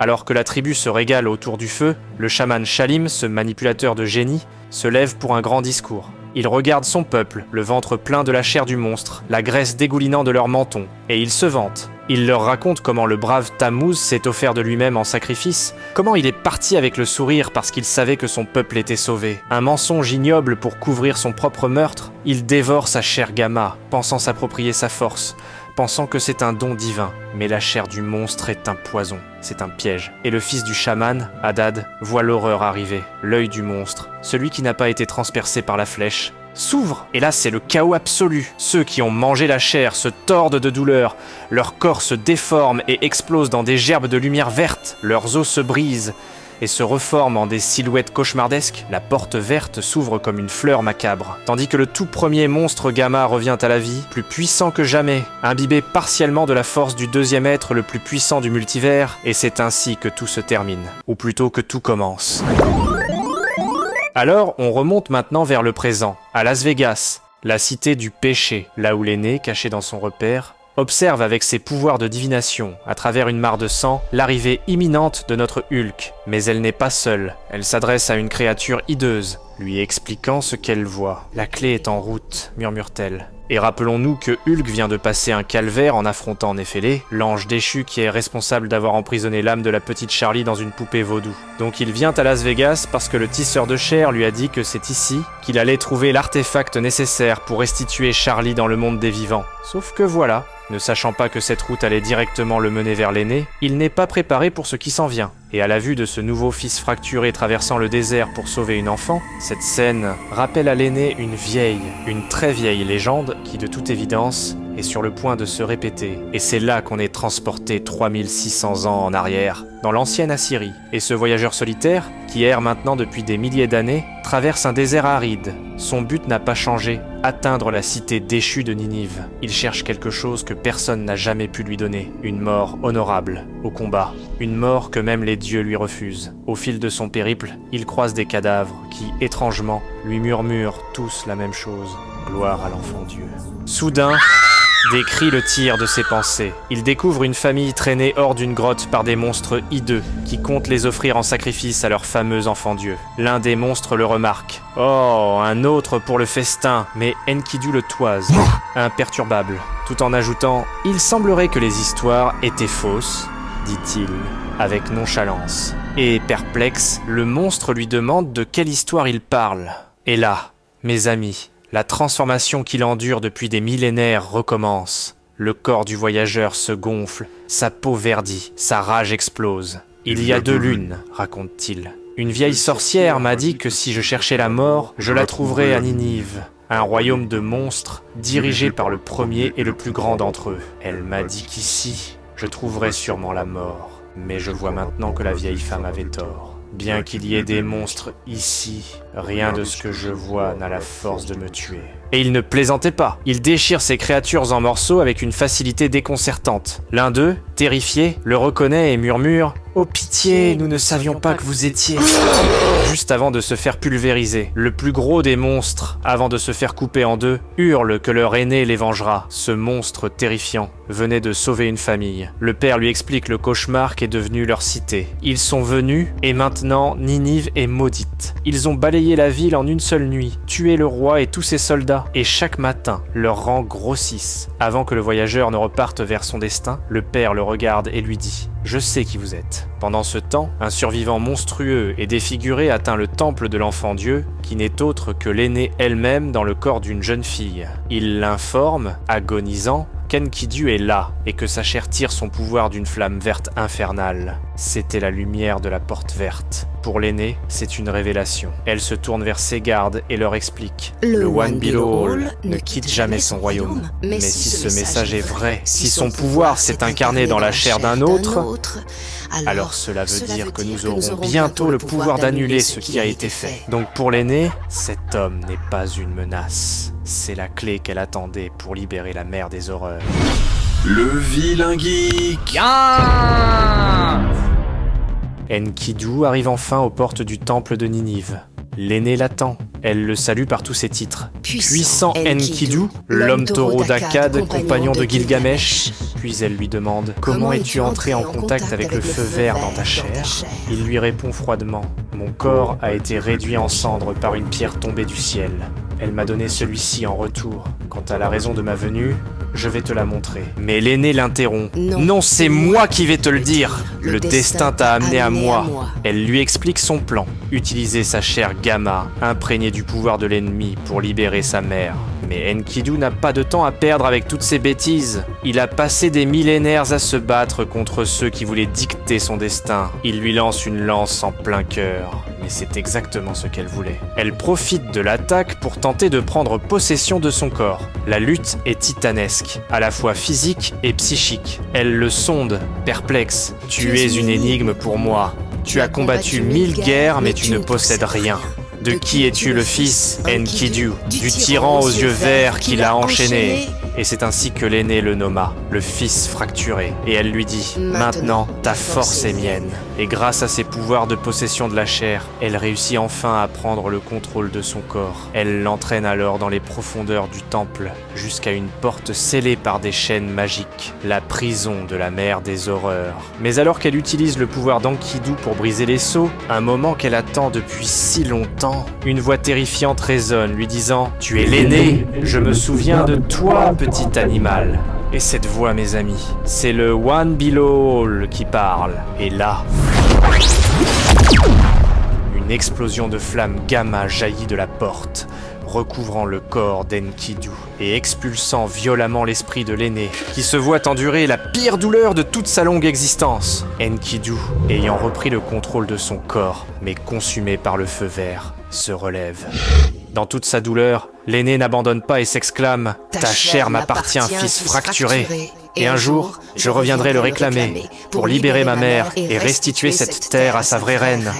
Alors que la tribu se régale autour du feu, le chaman Shalim, ce manipulateur de génie, se lève pour un grand discours. Il regarde son peuple, le ventre plein de la chair du monstre, la graisse dégoulinant de leur menton, et il se vante. Il leur raconte comment le brave Tammuz s'est offert de lui-même en sacrifice, comment il est parti avec le sourire parce qu'il savait que son peuple était sauvé. Un mensonge ignoble pour couvrir son propre meurtre, il dévore sa chair gamma, pensant s'approprier sa force, pensant que c'est un don divin. Mais la chair du monstre est un poison, c'est un piège. Et le fils du chaman, Hadad, voit l'horreur arriver. L'œil du monstre, celui qui n'a pas été transpercé par la flèche, s'ouvre, et là c'est le chaos absolu. Ceux qui ont mangé la chair se tordent de douleur, leur corps se déforme et explose dans des gerbes de lumière verte, leurs os se brisent et se reforment en des silhouettes cauchemardesques. La porte verte s'ouvre comme une fleur macabre, tandis que le tout premier monstre gamma revient à la vie, plus puissant que jamais, imbibé partiellement de la force du deuxième être le plus puissant du multivers, et c'est ainsi que tout se termine, ou plutôt que tout commence. Alors, on remonte maintenant vers le présent, à Las Vegas, la cité du péché, là où l'aîné, caché dans son repère, observe avec ses pouvoirs de divination, à travers une mare de sang, l'arrivée imminente de notre Hulk. Mais elle n'est pas seule, elle s'adresse à une créature hideuse, lui expliquant ce qu'elle voit. « La clé est en route », murmure-t-elle. Et rappelons-nous que Hulk vient de passer un calvaire en affrontant Néphélé, l'ange déchu qui est responsable d'avoir emprisonné l'âme de la petite Charlie dans une poupée vaudou. Donc il vient à Las Vegas parce que le tisseur de chair lui a dit que c'est ici qu'il allait trouver l'artefact nécessaire pour restituer Charlie dans le monde des vivants. Sauf que voilà, ne sachant pas que cette route allait directement le mener vers l'aîné, il n'est pas préparé pour ce qui s'en vient. Et à la vue de ce nouveau fils fracturé traversant le désert pour sauver une enfant, cette scène rappelle à l'aîné une très vieille légende qui de toute évidence est sur le point de se répéter. Et c'est là qu'on est transporté 3600 ans en arrière, dans l'ancienne Assyrie. Et ce voyageur solitaire, qui erre maintenant depuis des milliers d'années, traverse un désert aride. Son but n'a pas changé, atteindre la cité déchue de Ninive. Il cherche quelque chose que personne n'a jamais pu lui donner, une mort honorable, au combat. Une mort que même les dieux lui refusent. Au fil de son périple, il croise des cadavres qui, étrangement, lui murmurent tous la même chose. Gloire à l'enfant Dieu. Soudain, des cris le tirent de ses pensées. Il découvre une famille traînée hors d'une grotte par des monstres hideux qui comptent les offrir en sacrifice à leur fameux enfant Dieu. L'un des monstres le remarque. Oh, un autre pour le festin, mais Enkidu le toise, imperturbable, tout en ajoutant « Il semblerait que les histoires étaient fausses », dit-il, avec nonchalance. Et perplexe, le monstre lui demande de quelle histoire il parle. Et là, mes amis, la transformation qu'il endure depuis des millénaires recommence. Le corps du voyageur se gonfle, sa peau verdit, sa rage explose. Il y a 2 lunes, raconte-t-il. Une vieille sorcière m'a dit que si je cherchais la mort, je la trouverais à Ninive, un royaume de monstres dirigé par le premier et le plus grand d'entre eux. Elle m'a dit qu'ici, je trouverais sûrement la mort. Mais je vois maintenant que la vieille femme avait tort. Bien qu'il y ait des monstres ici, rien de ce que je vois n'a la force de me tuer. Et il ne plaisantait pas. Il déchire ses créatures en morceaux avec une facilité déconcertante. L'un d'eux, terrifié, le reconnaît et murmure « Oh pitié, nous ne savions pas que vous étiez... » Juste avant de se faire pulvériser, le plus gros des monstres, avant de se faire couper en 2, hurle que leur aîné les vengera. Ce monstre terrifiant venait de sauver une famille. Le père lui explique le cauchemar qu'est devenu leur cité. Ils sont venus, et maintenant Ninive est maudite. Ils ont balayé la ville en une seule nuit, tué le roi et tous ses soldats, et chaque matin, leurs rangs grossissent. Avant que le voyageur ne reparte vers son destin, le père le regarde et lui dit « Je sais qui vous êtes ». Pendant ce temps, un survivant monstrueux et défiguré atteint le temple de l'enfant Dieu, qui n'est autre que l'aînée elle-même dans le corps d'une jeune fille. Il l'informe, agonisant, qu'Enkidu est là, et que sa chair tire son pouvoir d'une flamme verte infernale. C'était la lumière de la porte verte. Pour l'aînée, c'est une révélation. Elle se tourne vers ses gardes et leur explique. Le One Below Hall ne quitte jamais son royaume. Mais si ce message est vrai, si son pouvoir s'est incarné dans la chair d'un autre, alors cela veut dire que nous aurons bientôt le pouvoir d'annuler ce qui a été fait. Donc pour l'aînée, cet homme n'est pas une menace. C'est la clé qu'elle attendait pour libérer la mer des horreurs. Le vilain geek. Enkidu arrive enfin aux portes du temple de Ninive. L'aînée l'attend. Elle le salue par tous ses titres. Puissant Enkidu, l'homme taureau d'Akkad, compagnon de Gilgamesh. Puis elle lui demande « Comment es-tu entré en contact avec le feu vert dans ta chair ?» Il lui répond froidement « Mon corps a été réduit en cendres par une pierre tombée du ciel. Elle m'a donné celui-ci en retour. Quant à la raison de ma venue, je vais te la montrer. » Mais l'aîné l'interrompt. « Non, c'est moi qui vais te le dire. Le destin t'a amené à moi. » Elle lui explique son plan. Utiliser sa chair Gamma, imprégnée du pouvoir de l'ennemi, pour libérer sa mère. Mais Enkidu n'a pas de temps à perdre avec toutes ces bêtises. Il a passé des millénaires à se battre contre ceux qui voulaient dicter son destin. Il lui lance une lance en plein cœur. Mais c'est exactement ce qu'elle voulait. Elle profite de l'attaque pour tenter de prendre possession de son corps. La lutte est titanesque, à la fois physique et psychique. Elle le sonde, perplexe. « Tu es une énigme pour moi. Tu as combattu 1000 guerres, mais tu ne possèdes rien. De qui es-tu le fils, Enkidu? Du tyran aux yeux verts qui l'a enchaîné. Et c'est ainsi que l'aîné le nomma, le fils fracturé. Et elle lui dit « Maintenant, ta force est mienne. » Et grâce à ses pouvoirs de possession de la chair, elle réussit enfin à prendre le contrôle de son corps. Elle l'entraîne alors dans les profondeurs du temple, jusqu'à une porte scellée par des chaînes magiques, la prison de la mer des horreurs. Mais alors qu'elle utilise le pouvoir d'Enkidu pour briser les sceaux, un moment qu'elle attend depuis si longtemps, une voix terrifiante résonne, lui disant « Tu es l'aîné, je me souviens de toi, petit animal !» Et cette voix, mes amis, c'est le One Below All qui parle. Et là, une explosion de flammes gamma jaillit de la porte, recouvrant le corps d'Enkidu et expulsant violemment l'esprit de l'aîné, qui se voit endurer la pire douleur de toute sa longue existence. Enkidu, ayant repris le contrôle de son corps, mais consumé par le feu vert, se relève. Dans toute sa douleur, l'aîné n'abandonne pas et s'exclame « Ta chair m'appartient, fils fracturé !» Et un jour, je reviendrai le réclamer pour libérer ma mère et restituer cette terre à sa vraie reine.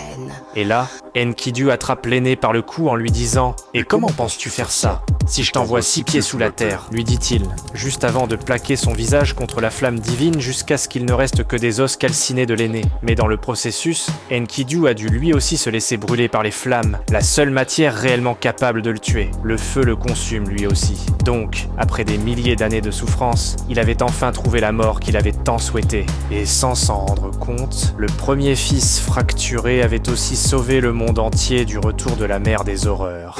Et là, Enkidu attrape l'aîné par le cou en lui disant « Et comment penses-tu faire ça ? Si je t'envoie 6 pieds sous la terre ?» lui dit-il, juste avant de plaquer son visage contre la flamme divine jusqu'à ce qu'il ne reste que des os calcinés de l'aîné. Mais dans le processus, Enkidu a dû lui aussi se laisser brûler par les flammes, la seule matière réellement capable de le tuer. Le feu le consume lui aussi. Donc, après des milliers d'années de souffrance, il avait enfin trouvé la mort qu'il avait tant souhaitée. Et sans s'en rendre compte, le premier fils fracturé avait aussi sauvé le monde entier du retour de la mer des horreurs.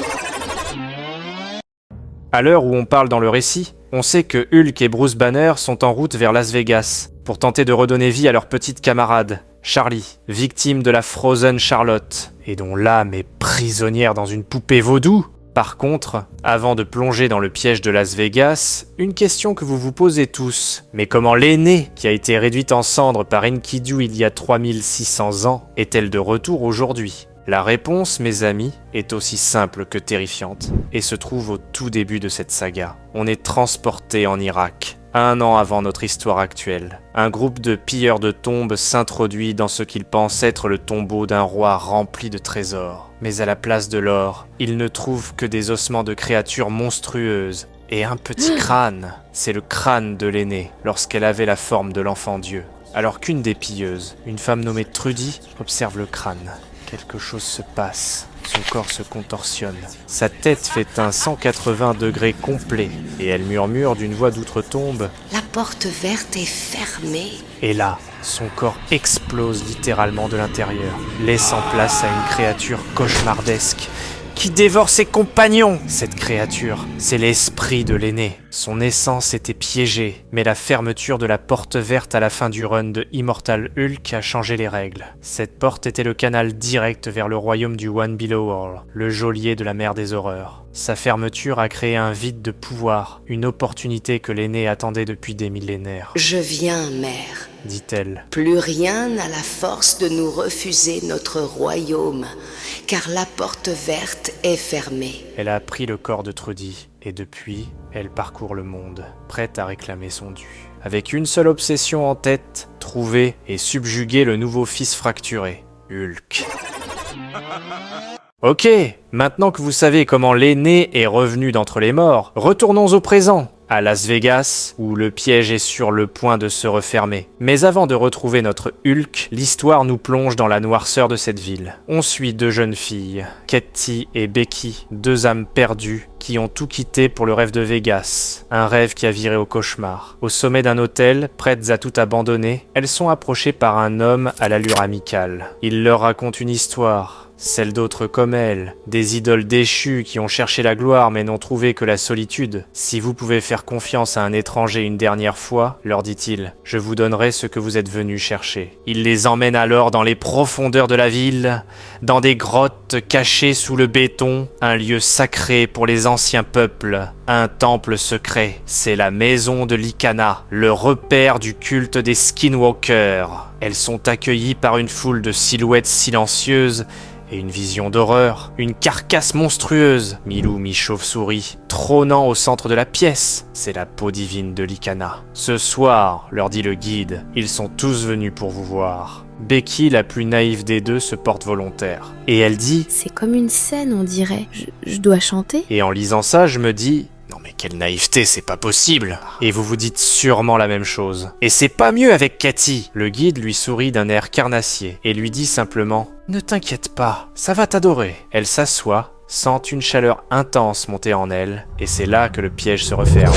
À l'heure où on parle dans le récit, on sait que Hulk et Bruce Banner sont en route vers Las Vegas pour tenter de redonner vie à leur petite camarade, Charlie, victime de la Frozen Charlotte, et dont l'âme est prisonnière dans une poupée vaudou. Par contre, avant de plonger dans le piège de Las Vegas, une question que vous vous posez tous. Mais comment l'aînée, qui a été réduite en cendres par Enkidu il y a 3600 ans, est-elle de retour aujourd'hui ? La réponse, mes amis, est aussi simple que terrifiante, et se trouve au tout début de cette saga. On est transporté en Irak, 1 an avant notre histoire actuelle. Un groupe de pilleurs de tombes s'introduit dans ce qu'ils pensent être le tombeau d'un roi rempli de trésors. Mais à la place de l'or, ils ne trouvent que des ossements de créatures monstrueuses et un petit crâne. C'est le crâne de l'aînée, lorsqu'elle avait la forme de l'enfant Dieu. Alors qu'une des pilleuses, une femme nommée Trudy, observe le crâne. Quelque chose se passe, son corps se contorsionne. Sa tête fait un 180 degrés complet et elle murmure d'une voix d'outre-tombe « La porte verte est fermée. » Et là, son corps explose littéralement de l'intérieur, laissant place à une créature cauchemardesque qui dévore ses compagnons. Cette créature, c'est l'esprit de l'aîné. Son essence était piégée, mais la fermeture de la porte verte à la fin du run de Immortal Hulk a changé les règles. Cette porte était le canal direct vers le royaume du One Below All, le geôlier de la mer des horreurs. Sa fermeture a créé un vide de pouvoir, une opportunité que l'aîné attendait depuis des millénaires. « Je viens, mère. » dit-elle. Plus rien n'a la force de nous refuser notre royaume, car la porte verte est fermée. Elle a pris le corps de Trudy, et depuis, elle parcourt le monde, prête à réclamer son dû. Avec une seule obsession en tête, trouver et subjuguer le nouveau fils fracturé, Hulk. Ok, maintenant que vous savez comment l'aîné est revenu d'entre les morts, retournons au présent. À Las Vegas, où le piège est sur le point de se refermer. Mais avant de retrouver notre Hulk, l'histoire nous plonge dans la noirceur de cette ville. On suit 2 jeunes filles, Katie et Becky, 2 âmes perdues, qui ont tout quitté pour le rêve de Vegas, un rêve qui a viré au cauchemar. Au sommet d'un hôtel, prêtes à tout abandonner, elles sont approchées par un homme à l'allure amicale. Il leur raconte une histoire, celle d'autres comme elles, des idoles déchues qui ont cherché la gloire mais n'ont trouvé que la solitude. Si vous pouvez faire confiance à un étranger une dernière fois, leur dit-il, je vous donnerai ce que vous êtes venus chercher. Il les emmène alors dans les profondeurs de la ville, dans des grottes cachées sous le béton, un lieu sacré pour les anciens peuples, un temple secret. C'est la maison de Lycana, le repère du culte des Skinwalkers. Elles sont accueillies par une foule de silhouettes silencieuses et une vision d'horreur, une carcasse monstrueuse, mi-loup mi-chauve-souris, trônant au centre de la pièce. C'est la peau divine de Lycana. Ce soir, leur dit le guide, ils sont tous venus pour vous voir. Becky, la plus naïve des deux, se porte volontaire. Et elle dit « C'est comme une scène, on dirait. Je dois chanter ?» Et en lisant ça, je me dis « Non mais quelle naïveté, c'est pas possible. Et vous vous dites sûrement la même chose. Et c'est pas mieux avec Cathy. Le guide lui sourit d'un air carnassier et lui dit simplement « Ne t'inquiète pas, ça va t'adorer ». Elle s'assoit, sent une chaleur intense monter en elle, et c'est là que le piège se referme.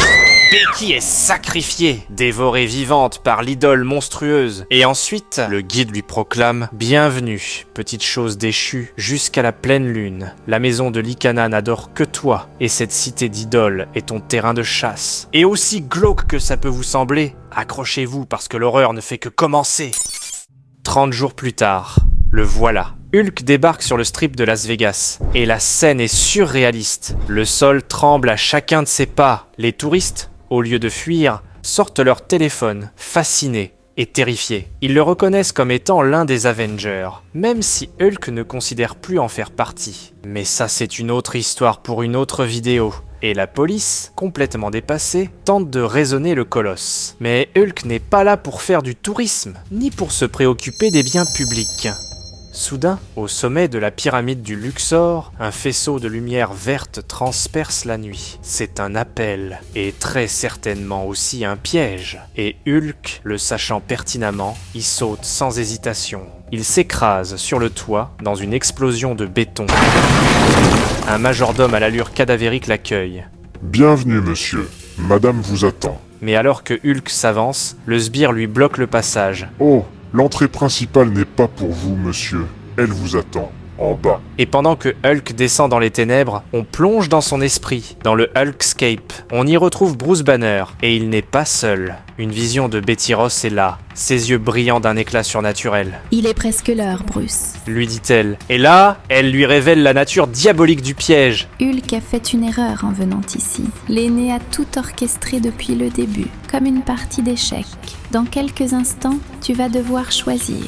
Becky est sacrifiée, dévorée vivante par l'idole monstrueuse. Et ensuite, le guide lui proclame « Bienvenue, petite chose déchue, jusqu'à la pleine lune. La maison de Lycana n'adore que toi, et cette cité d'idoles est ton terrain de chasse. Et aussi glauque que ça peut vous sembler, accrochez-vous parce que l'horreur ne fait que commencer. » 30 jours plus tard, le voilà. Hulk débarque sur le strip de Las Vegas, et la scène est surréaliste. Le sol tremble à chacun de ses pas. Les touristes, au lieu de fuir, sortent leur téléphone, fascinés et terrifiés. Ils le reconnaissent comme étant l'un des Avengers, même si Hulk ne considère plus en faire partie. Mais ça, c'est une autre histoire pour une autre vidéo. Et la police, complètement dépassée, tente de raisonner le colosse. Mais Hulk n'est pas là pour faire du tourisme, ni pour se préoccuper des biens publics. Soudain, au sommet de la pyramide du Luxor, un faisceau de lumière verte transperce la nuit. C'est un appel, et très certainement aussi un piège. Et Hulk, le sachant pertinemment, y saute sans hésitation. Il s'écrase sur le toit dans une explosion de béton. Un majordome à l'allure cadavérique l'accueille. « Bienvenue, monsieur. Madame vous attend. » Mais alors que Hulk s'avance, le sbire lui bloque le passage. « Oh, l'entrée principale n'est pas pour vous, monsieur. Elle vous attend, en bas. » Et pendant que Hulk descend dans les ténèbres, on plonge dans son esprit, dans le Hulkscape. On y retrouve Bruce Banner, et il n'est pas seul. Une vision de Betty Ross est là, ses yeux brillants d'un éclat surnaturel. « Il est presque l'heure, Bruce. » lui dit-elle. Et là, elle lui révèle la nature diabolique du piège. Hulk a fait une erreur en venant ici. L'aîné a tout orchestré depuis le début, comme une partie d'échecs. Dans quelques instants, tu vas devoir choisir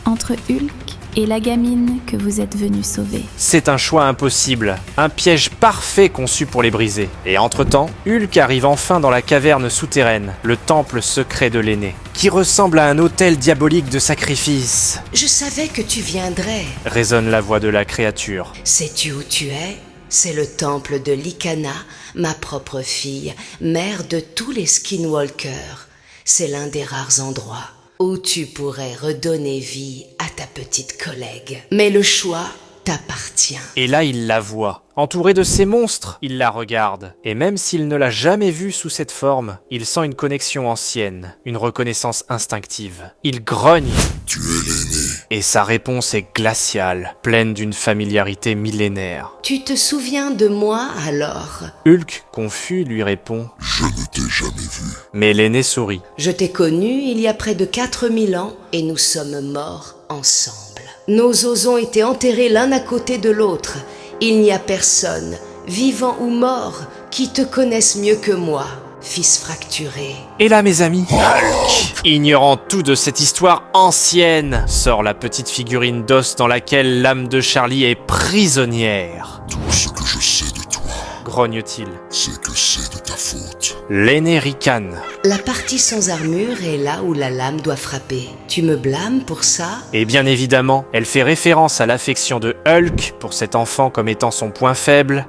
entre Hulk et la gamine que vous êtes venu sauver. C'est un choix impossible, un piège parfait conçu pour les briser. Et entre-temps, Hulk arrive enfin dans la caverne souterraine, le temple secret de l'aîné, qui ressemble à un autel diabolique de sacrifice. Je savais que tu viendrais. Résonne la voix de la créature. Sais-tu où tu es? C'est le temple de Lycana, ma propre fille, mère de tous les skinwalkers. C'est l'un des rares endroits où tu pourrais redonner vie à ta petite collègue. Mais le choix t'appartient. Et là, il la voit. Entouré de ces monstres, il la regarde. Et même s'il ne l'a jamais vue sous cette forme, il sent une connexion ancienne, une reconnaissance instinctive. Il grogne. « Tu es l'aîné. » Et sa réponse est glaciale, pleine d'une familiarité millénaire. Tu te souviens de moi alors? Hulk, confus, lui répond « Je ne t'ai jamais vu. » Mais l'aîné sourit. Je t'ai connu il y a près de 4000 ans et nous sommes morts ensemble. Nos os ont été enterrés l'un à côté de l'autre. Il n'y a personne, vivant ou mort, qui te connaisse mieux que moi, fils fracturé. Et là, mes amis, Hulk, ignorant tout de cette histoire ancienne, sort la petite figurine d'os dans laquelle l'âme de Charlie est prisonnière. « Tout ce que je sais de toi, Grogne-t-il. c'est que c'est de ta faute. » L'aîné ricane. La partie sans armure est là où la lame doit frapper. Tu me blâmes pour ça? Et bien évidemment, elle fait référence à l'affection de Hulk pour cet enfant comme étant son point faible,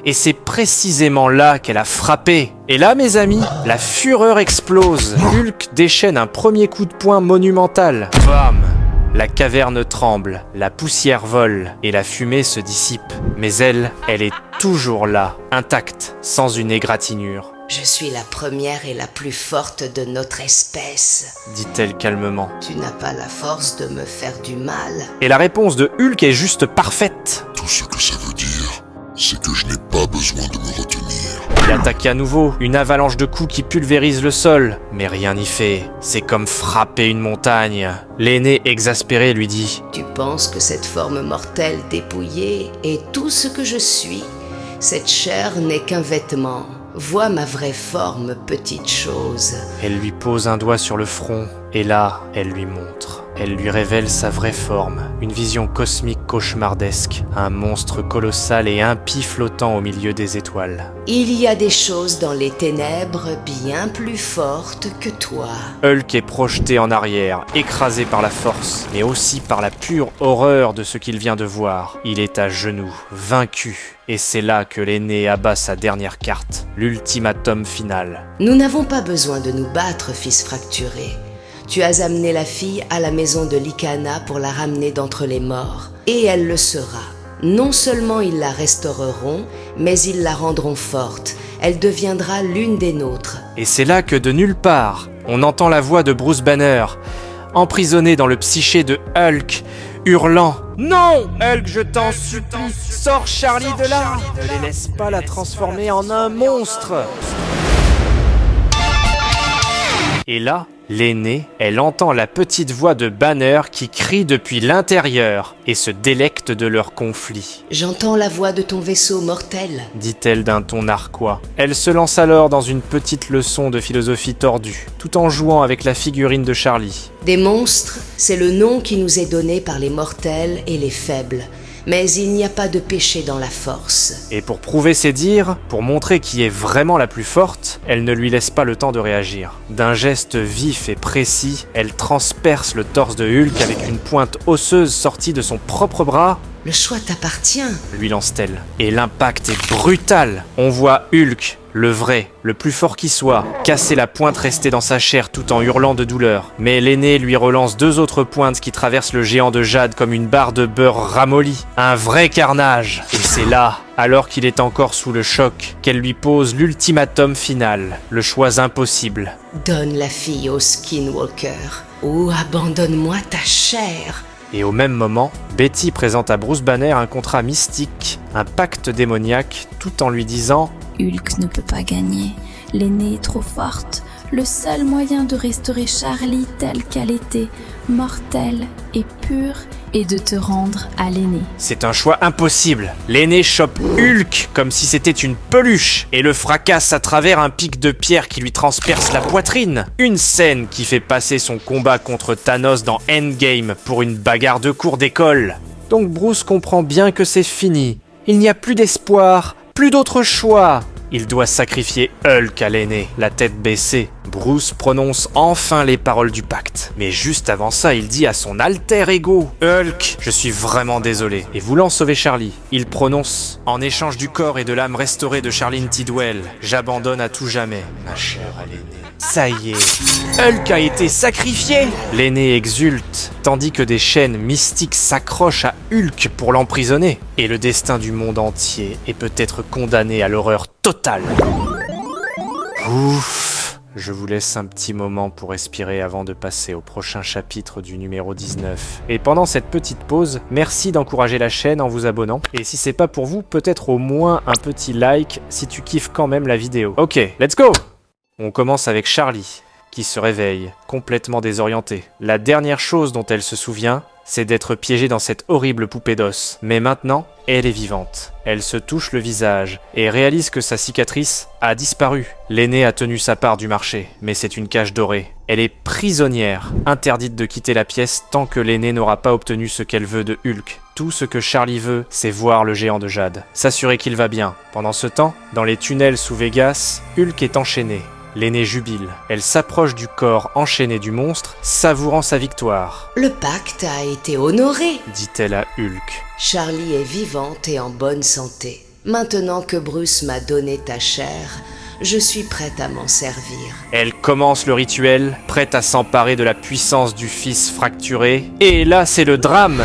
et c'est précisément là qu'elle a frappé. Et là, mes amis, la fureur explose. Hulk déchaîne un premier coup de poing monumental. Bam! La caverne tremble, la poussière vole et la fumée se dissipe. Mais elle est toujours là, intacte, sans une égratignure. Je suis la première et la plus forte de notre espèce, dit-elle calmement. Tu n'as pas la force de me faire du mal. Et la réponse de Hulk est juste parfaite. Tout ce que ça veut dire, c'est que je n'ai pas besoin de me retenir. Il attaque à nouveau, une avalanche de coups qui pulvérise le sol. Mais rien n'y fait, c'est comme frapper une montagne. L'aîné exaspéré lui dit Tu penses que cette forme mortelle dépouillée est tout ce que je suis? Cette chair n'est qu'un vêtement. Vois ma vraie forme, petite chose. Elle lui pose un doigt sur le front, et là, elle lui montre. elle lui révèle sa vraie forme, une vision cosmique cauchemardesque, un monstre colossal et impie flottant au milieu des étoiles. Il y a des choses dans les ténèbres bien plus fortes que toi. Hulk est projeté en arrière, écrasé par la force, mais aussi par la pure horreur de ce qu'il vient de voir. Il est à genoux, vaincu, et c'est là que l'aîné abat sa dernière carte, l'ultimatum final. Nous n'avons pas besoin de nous battre, fils fracturé. Tu as amené la fille à la maison de Lycana pour la ramener d'entre les morts, et elle le sera. Non seulement ils la restaureront, mais ils la rendront forte. Elle deviendra l'une des nôtres. Et c'est là que de nulle part, on entend la voix de Bruce Banner, emprisonné dans le psyché de Hulk, hurlant « Non, Hulk, je t'en supplie, sors Charlie de là! Ne les laisse pas la transformer en un monstre !» Et là, l'aînée, elle entend la petite voix de Banner qui crie depuis l'intérieur et se délecte de leur conflit. « J'entends la voix de ton vaisseau mortel, » dit-elle d'un ton narquois. Elle se lance alors dans une petite leçon de philosophie tordue, tout en jouant avec la figurine de Charlie. Des monstres, c'est le nom qui nous est donné par les mortels et les faibles. Mais il n'y a pas de péché dans la force. Et pour prouver ses dires, pour montrer qui est vraiment la plus forte, elle ne lui laisse pas le temps de réagir. D'un geste vif et précis, elle transperce le torse de Hulk avec une pointe osseuse sortie de son propre bras. Le choix t'appartient, lui lance-t-elle. Et l'impact est brutal. On voit Hulk, le vrai, le plus fort qui soit, casser la pointe restée dans sa chair tout en hurlant de douleur. Mais l'aîné lui relance 2 autres pointes qui traversent le géant de jade comme une barre de beurre ramollie. Un vrai carnage. Et c'est là, alors qu'il est encore sous le choc, qu'elle lui pose l'ultimatum final, le choix impossible. Donne la fille au Skinwalker ou abandonne-moi ta chair. Et au même moment, Betty présente à Bruce Banner un contrat mystique, un pacte démoniaque, tout en lui disant « Hulk ne peut pas gagner, l'aînée est trop forte. Le seul moyen de restaurer Charlie telle qu'elle était, mortelle et pure, est de te rendre à l'aîné. » C'est un choix impossible. L'aîné chope Hulk comme si c'était une peluche et le fracasse à travers un pic de pierre qui lui transperce la poitrine. Une scène qui fait passer son combat contre Thanos dans Endgame pour une bagarre de cours d'école. Donc Bruce comprend bien que c'est fini. Il n'y a plus d'espoir, plus d'autre choix. Il doit sacrifier Hulk à l'aîné, la tête baissée. Bruce prononce enfin les paroles du pacte. Mais juste avant ça, il dit à son alter ego « Hulk, je suis vraiment désolé. » Et voulant sauver Charlie, il prononce « En échange du corps et de l'âme restaurée de Charlene Tidwell, j'abandonne à tout jamais ma chère à l'aîné. » Ça y est, Hulk a été sacrifié. L'aîné exulte, tandis que des chaînes mystiques s'accrochent à Hulk pour l'emprisonner. Et le destin du monde entier est peut-être condamné à l'horreur totale. Ouf. Je vous laisse un petit moment pour respirer avant de passer au prochain chapitre du numéro 19. Et pendant cette petite pause, merci d'encourager la chaîne en vous abonnant. Et si c'est pas pour vous, peut-être au moins un petit like si tu kiffes quand même la vidéo. Ok, let's go! On commence avec Charlie, qui se réveille, complètement désorientée. La dernière chose dont elle se souvient, c'est d'être piégée dans cette horrible poupée d'os. Mais maintenant, elle est vivante. Elle se touche le visage et réalise que sa cicatrice a disparu. L'aîné a tenu sa part du marché, mais c'est une cage dorée. Elle est prisonnière, interdite de quitter la pièce tant que l'aîné n'aura pas obtenu ce qu'elle veut de Hulk. Tout ce que Charlie veut, c'est voir le géant de jade, s'assurer qu'il va bien. Pendant ce temps, dans les tunnels sous Vegas, Hulk est enchaîné. L'aînée jubile. Elle s'approche du corps enchaîné du monstre, savourant sa victoire. Le pacte a été honoré, dit-elle à Hulk. Charlie est vivante et en bonne santé. Maintenant que Bruce m'a donné ta chair, je suis prête à m'en servir. Elle commence le rituel, prête à s'emparer de la puissance du fils fracturé. Et là, c'est le drame.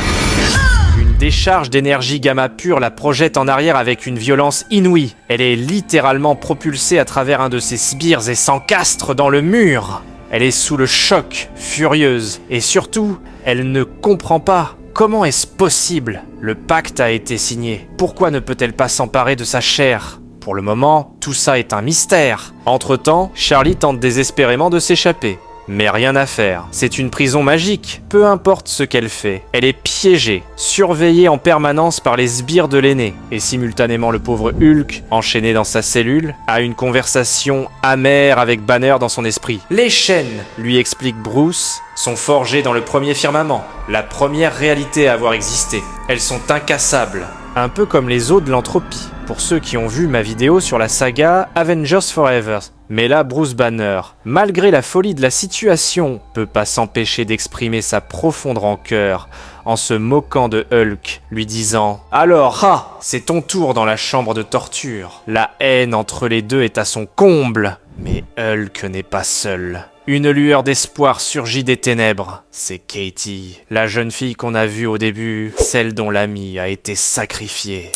Décharge d'énergie gamma pure la projette en arrière avec une violence inouïe. Elle est littéralement propulsée à travers un de ses sbires et s'encastre dans le mur. Elle est sous le choc, furieuse. Et surtout, elle ne comprend pas. Comment est-ce possible? Le pacte a été signé. Pourquoi ne peut-elle pas s'emparer de sa chair? Pour le moment, tout ça est un mystère. Entre-temps, Charlie tente désespérément de s'échapper. Mais rien à faire, c'est une prison magique, peu importe ce qu'elle fait. Elle est piégée, surveillée en permanence par les sbires de l'aîné. Et simultanément le pauvre Hulk, enchaîné dans sa cellule, a une conversation amère avec Banner dans son esprit. Les chaînes, lui explique Bruce, sont forgées dans le premier firmament, la première réalité à avoir existé. Elles sont incassables, un peu comme les eaux de l'entropie, pour ceux qui ont vu ma vidéo sur la saga Avengers Forever. Mais là, Bruce Banner, malgré la folie de la situation, peut pas s'empêcher d'exprimer sa profonde rancœur en se moquant de Hulk, lui disant « Alors, c'est ton tour dans la chambre de torture. La haine entre les deux est à son comble. » Mais Hulk n'est pas seul. Une lueur d'espoir surgit des ténèbres. C'est Katie, la jeune fille qu'on a vue au début, celle dont l'ami a été sacrifié.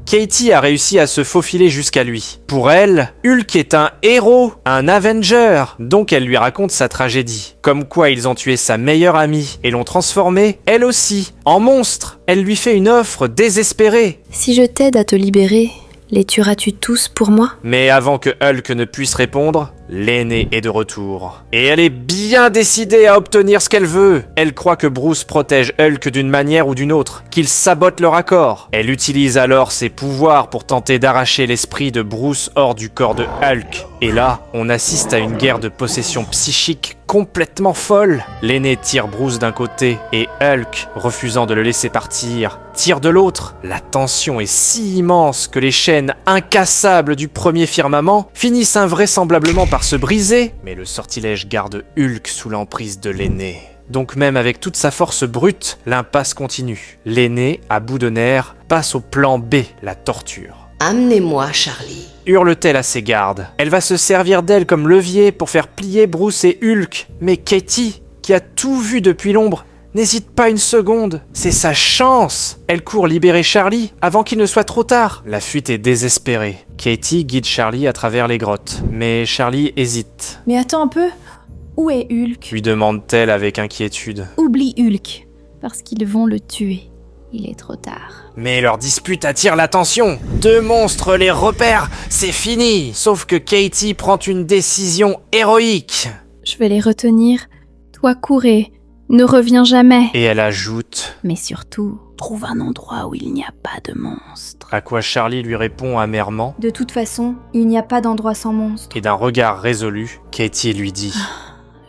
Katie a réussi à se faufiler jusqu'à lui. Pour elle, Hulk est un héros, un Avenger, donc elle lui raconte sa tragédie. Comme quoi ils ont tué sa meilleure amie et l'ont transformée, elle aussi, en monstre. Elle lui fait une offre désespérée. Si je t'aide à te libérer, les tueras-tu tous pour moi ? Mais avant que Hulk ne puisse répondre, l'aînée est de retour. Et elle est bien décidée à obtenir ce qu'elle veut. Elle croit que Bruce protège Hulk d'une manière ou d'une autre, qu'il sabote leur accord. Elle utilise alors ses pouvoirs pour tenter d'arracher l'esprit de Bruce hors du corps de Hulk. Et là, on assiste à une guerre de possession psychique complètement folle. L'aîné tire Bruce d'un côté et Hulk, refusant de le laisser partir, tire de l'autre. La tension est si immense que les chaînes incassables du premier firmament finissent invraisemblablement par se briser, mais le sortilège garde Hulk sous l'emprise de l'aîné. Donc même avec toute sa force brute, l'impasse continue. L'aîné, à bout de nerfs, passe au plan B, la torture. Amenez-moi, Charlie. Hurle-t-elle à ses gardes. Elle va se servir d'elle comme levier pour faire plier Bruce et Hulk. Mais Katie, qui a tout vu depuis l'ombre, n'hésite pas une seconde. C'est sa chance. Elle court libérer Charlie avant qu'il ne soit trop tard. La fuite est désespérée. Katie guide Charlie à travers les grottes. Mais Charlie hésite. Mais attends un peu, où est Hulk ? Lui demande-t-elle avec inquiétude. Oublie Hulk. Parce qu'ils vont le tuer. Il est trop tard. Mais leur dispute attire l'attention. Deux monstres les repèrent, c'est fini. Sauf que Katie prend une décision héroïque. Je vais les retenir. Toi, courez. Ne reviens jamais. Et elle ajoute Mais surtout, trouve un endroit où il n'y a pas de monstre. à quoi Charlie lui répond amèrement. De toute façon, il n'y a pas d'endroit sans monstre. Et d'un regard résolu, Katie lui dit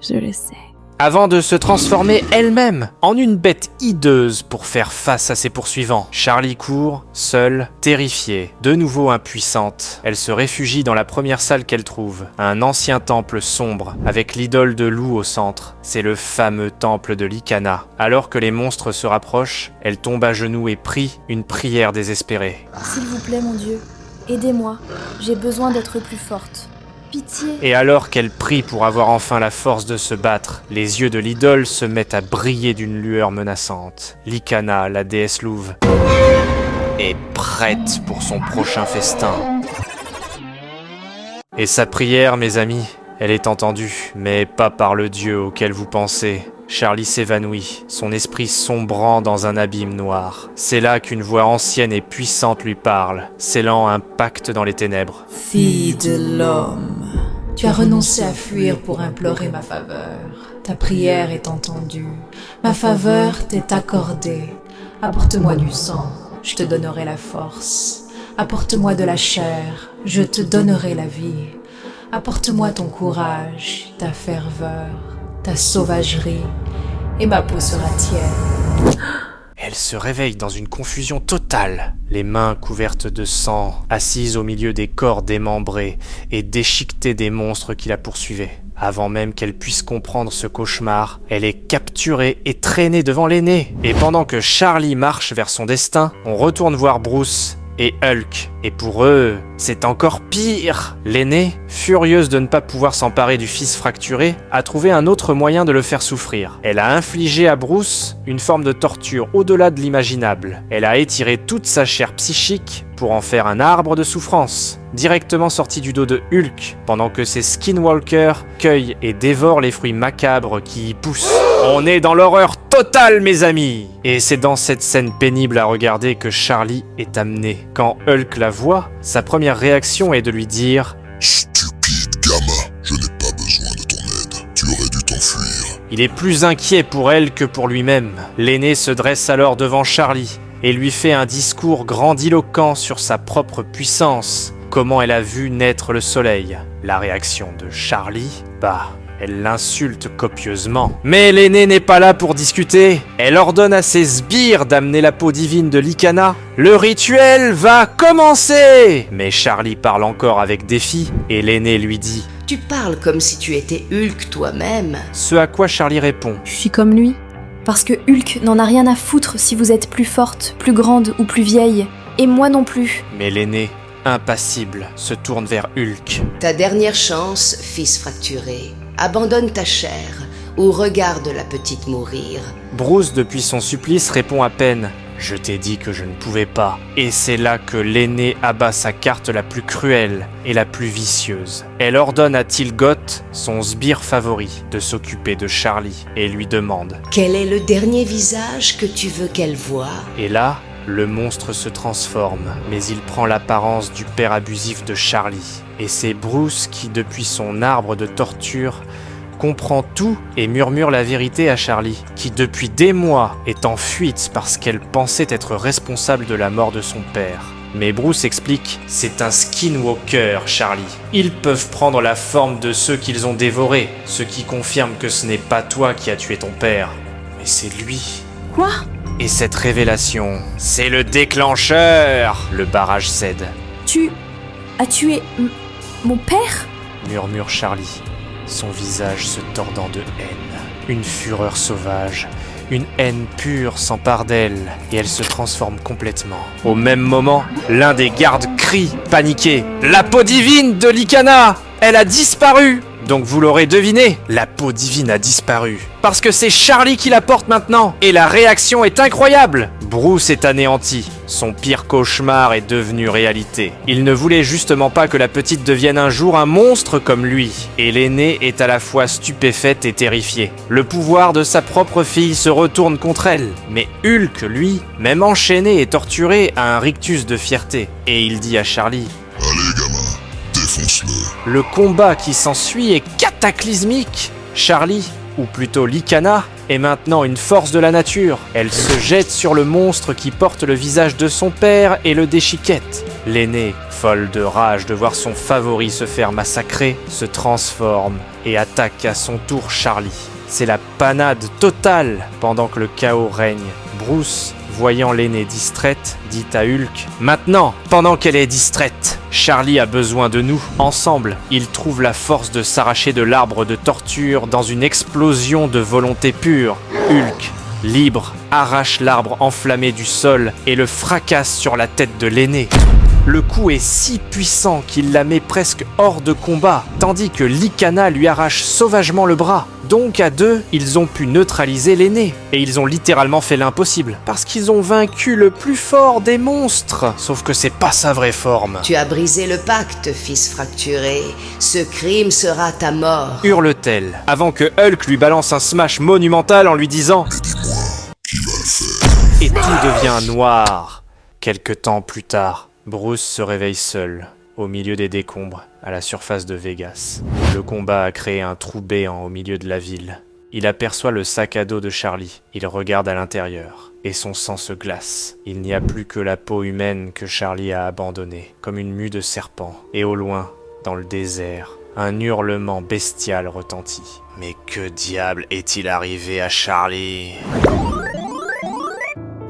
Je le sais. avant de se transformer elle-même en une bête hideuse pour faire face à ses poursuivants. Charlie court, seule, terrifiée, de nouveau impuissante. Elle se réfugie dans la première salle qu'elle trouve, un ancien temple sombre, avec l'idole de loup au centre. C'est le fameux temple de Lycana. Alors que les monstres se rapprochent, elle tombe à genoux et prie une prière désespérée. S'il vous plaît, mon Dieu, aidez-moi. J'ai besoin d'être plus forte. Pitié. Et alors qu'elle prie pour avoir enfin la force de se battre, les yeux de l'idole se mettent à briller d'une lueur menaçante. Lycana, la déesse louve, est prête pour son prochain festin. Et sa prière, mes amis, elle est entendue, mais pas par le dieu auquel vous pensez. Charlie s'évanouit, son esprit sombrant dans un abîme noir. C'est là qu'une voix ancienne et puissante lui parle, scellant un pacte dans les ténèbres. Fille de l'homme, tu as renoncé à fuir pour implorer ma faveur. Ta prière est entendue, ma faveur t'est accordée. Apporte-moi du sang, je te donnerai la force. Apporte-moi de la chair, je te donnerai la vie. Apporte-moi ton courage, ta ferveur, ta sauvagerie, et ma peau sera tienne. Elle se réveille dans une confusion totale, les mains couvertes de sang, assise au milieu des corps démembrés et déchiquetés des monstres qui la poursuivaient. Avant même qu'elle puisse comprendre ce cauchemar, elle est capturée et traînée devant l'aîné. Et pendant que Charlie marche vers son destin, on retourne voir Bruce et Hulk. Et pour eux, c'est encore pire. L'aînée, furieuse de ne pas pouvoir s'emparer du fils fracturé, a trouvé un autre moyen de le faire souffrir. Elle a infligé à Bruce une forme de torture au-delà de l'imaginable. Elle a étiré toute sa chair psychique pour en faire un arbre de souffrance, directement sorti du dos de Hulk, pendant que ses skinwalkers cueillent et dévorent les fruits macabres qui y poussent. On est dans l'horreur totale, mes amis! Et c'est dans cette scène pénible à regarder que Charlie est amené. Quand Hulk la voit, sa première réaction est de lui dire « Stupide gamin, je n'ai pas besoin de ton aide. Tu aurais dû t'enfuir. » Il est plus inquiet pour elle que pour lui-même. L'aîné se dresse alors devant Charlie et lui fait un discours grandiloquent sur sa propre puissance, comment elle a vu naître le soleil. La réaction de Charlie, Elle l'insulte copieusement. Mais l'aînée n'est pas là pour discuter. Elle ordonne à ses sbires d'amener la peau divine de Lycana. Le rituel va commencer! Mais Charlie parle encore avec défi et l'aîné lui dit: Tu parles comme si tu étais Hulk toi-même. Ce à quoi Charlie répond: Je suis comme lui. Parce que Hulk n'en a rien à foutre si vous êtes plus forte, plus grande ou plus vieille. Et moi non plus. Mais l'aîné, impassible, se tourne vers Hulk. Ta dernière chance, fils fracturé. Abandonne ta chair ou regarde la petite mourir. Bruce, depuis son supplice, répond à peine: Je t'ai dit que je ne pouvais pas. Et c'est là que l'aîné abat sa carte la plus cruelle et la plus vicieuse. Elle ordonne à Tilgoth, son sbire favori, de s'occuper de Charlie et lui demande: Quel est le dernier visage que tu veux qu'elle voie? Et là, le monstre se transforme, mais il prend l'apparence du père abusif de Charlie. Et c'est Bruce qui, depuis son arbre de torture, comprend tout et murmure la vérité à Charlie, qui depuis des mois est en fuite parce qu'elle pensait être responsable de la mort de son père. Mais Bruce explique: c'est un skinwalker, Charlie. Ils peuvent prendre la forme de ceux qu'ils ont dévorés, ce qui confirme que ce n'est pas toi qui as tué ton père, mais c'est lui. Quoi? Et cette révélation, c'est le déclencheur. Le barrage cède. Tu as tué mon père? Murmure Charlie, son visage se tordant de haine. Une fureur sauvage, une haine pure s'empare d'elle et elle se transforme complètement. Au même moment, l'un des gardes crie, paniqué: La peau divine de Lycana! Elle a disparu! Donc vous l'aurez deviné, la peau divine a disparu. Parce que c'est Charlie qui la porte maintenant. Et la réaction est incroyable. Bruce est anéanti. Son pire cauchemar est devenu réalité. Il ne voulait justement pas que la petite devienne un jour un monstre comme lui. Et l'aînée est à la fois stupéfaite et terrifiée. Le pouvoir de sa propre fille se retourne contre elle. Mais Hulk, lui, même enchaîné et torturé, a un rictus de fierté. Et il dit à Charlie: Allez, gamin, défonce-le. Le combat qui s'ensuit est cataclysmique. Charlie, ou plutôt Lycana, est maintenant une force de la nature. Elle se jette sur le monstre qui porte le visage de son père et le déchiquette. L'aînée, folle de rage de voir son favori se faire massacrer, se transforme et attaque à son tour Charlie. C'est la panade totale pendant que le chaos règne. Bruce, voyant l'aînée distraite, dit à Hulk: Maintenant, pendant qu'elle est distraite, Charlie a besoin de nous. Ensemble, ils trouvent la force de s'arracher de l'arbre de torture dans une explosion de volonté pure. Hulk, libre, arrache l'arbre enflammé du sol et le fracasse sur la tête de l'aîné. Le coup est si puissant qu'il la met presque hors de combat, tandis que Lycana lui arrache sauvagement le bras. Donc à deux, ils ont pu neutraliser l'aîné. Et ils ont littéralement fait l'impossible, parce qu'ils ont vaincu le plus fort des monstres. Sauf que c'est pas sa vraie forme. Tu as brisé le pacte, fils fracturé. Ce crime sera ta mort. Hurle-t-elle, avant que Hulk lui balance un smash monumental en lui disant: Mais dis-moi, qui va le faire? Et tout devient noir. Quelque temps plus tard, Bruce se réveille seul, au milieu des décombres, à la surface de Vegas. Le combat a créé un trou béant au milieu de la ville. Il aperçoit le sac à dos de Charlie. Il regarde à l'intérieur, et son sang se glace. Il n'y a plus que la peau humaine que Charlie a abandonnée, comme une mue de serpent. Et au loin, dans le désert, un hurlement bestial retentit. Mais que diable est-il arrivé à Charlie?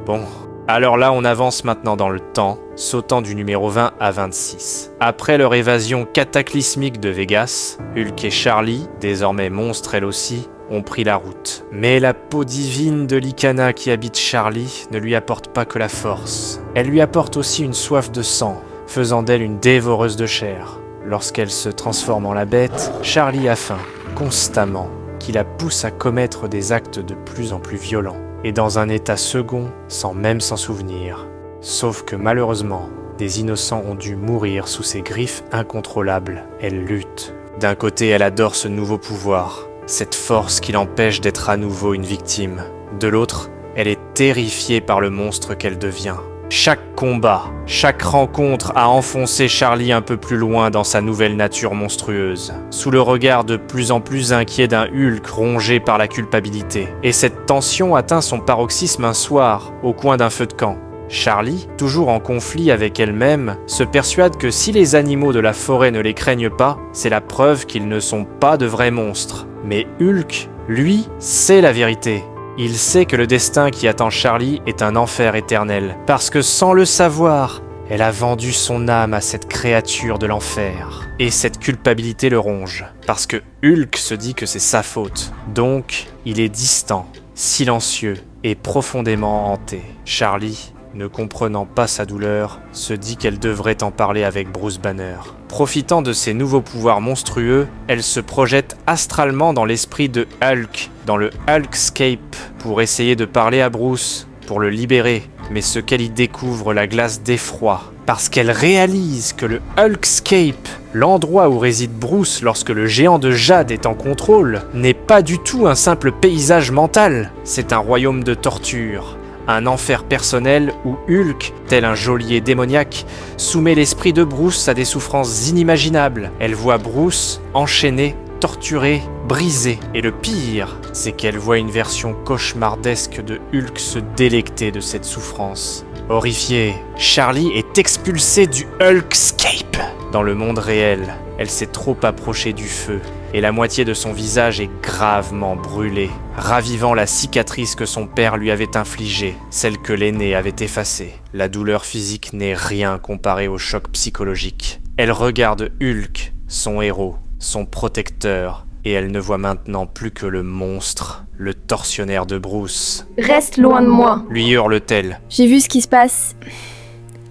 Bon, alors là on avance maintenant dans le temps, sautant du numéro 20 à 26. Après leur évasion cataclysmique de Vegas, Hulk et Charlie, désormais monstres elle aussi, ont pris la route. Mais la peau divine de Lycana qui habite Charlie ne lui apporte pas que la force. Elle lui apporte aussi une soif de sang, faisant d'elle une dévoreuse de chair. Lorsqu'elle se transforme en la bête, Charlie a faim, constamment, qui la pousse à commettre des actes de plus en plus violents. Et dans un état second, sans même s'en souvenir. Sauf que malheureusement, des innocents ont dû mourir sous ses griffes incontrôlables. Elle lutte. D'un côté, elle adore ce nouveau pouvoir, cette force qui l'empêche d'être à nouveau une victime. De l'autre, elle est terrifiée par le monstre qu'elle devient. Chaque combat, chaque rencontre a enfoncé Charlie un peu plus loin dans sa nouvelle nature monstrueuse, sous le regard de plus en plus inquiet d'un Hulk rongé par la culpabilité. Et cette tension atteint son paroxysme un soir, au coin d'un feu de camp. Charlie, toujours en conflit avec elle-même, se persuade que si les animaux de la forêt ne les craignent pas, c'est la preuve qu'ils ne sont pas de vrais monstres. Mais Hulk, lui, sait la vérité. Il sait que le destin qui attend Charlie est un enfer éternel, parce que sans le savoir, elle a vendu son âme à cette créature de l'enfer. Et cette culpabilité le ronge, parce que Hulk se dit que c'est sa faute. Donc, il est distant, silencieux et profondément hanté. Charlie, ne comprenant pas sa douleur, se dit qu'elle devrait en parler avec Bruce Banner. Profitant de ses nouveaux pouvoirs monstrueux, elle se projette astralement dans l'esprit de Hulk, dans le Hulkscape, pour essayer de parler à Bruce, pour le libérer. Mais ce qu'elle y découvre la glace d'effroi, parce qu'elle réalise que le Hulkscape, l'endroit où réside Bruce lorsque le géant de jade est en contrôle, n'est pas du tout un simple paysage mental, c'est un royaume de torture. Un enfer personnel où Hulk, tel un geôlier démoniaque, soumet l'esprit de Bruce à des souffrances inimaginables. Elle voit Bruce enchaîné, torturé, brisé. Et le pire, c'est qu'elle voit une version cauchemardesque de Hulk se délecter de cette souffrance. Horrifiée, Charlie est expulsée du Hulkscape. Dans le monde réel, elle s'est trop approchée du feu, et la moitié de son visage est gravement brûlée, ravivant la cicatrice que son père lui avait infligée, celle que l'aîné avait effacée. La douleur physique n'est rien comparée au choc psychologique. Elle regarde Hulk, son héros, son protecteur, et elle ne voit maintenant plus que le monstre, le tortionnaire de Bruce. « Reste loin de moi !» lui hurle-t-elle. J'ai vu ce qui se passe.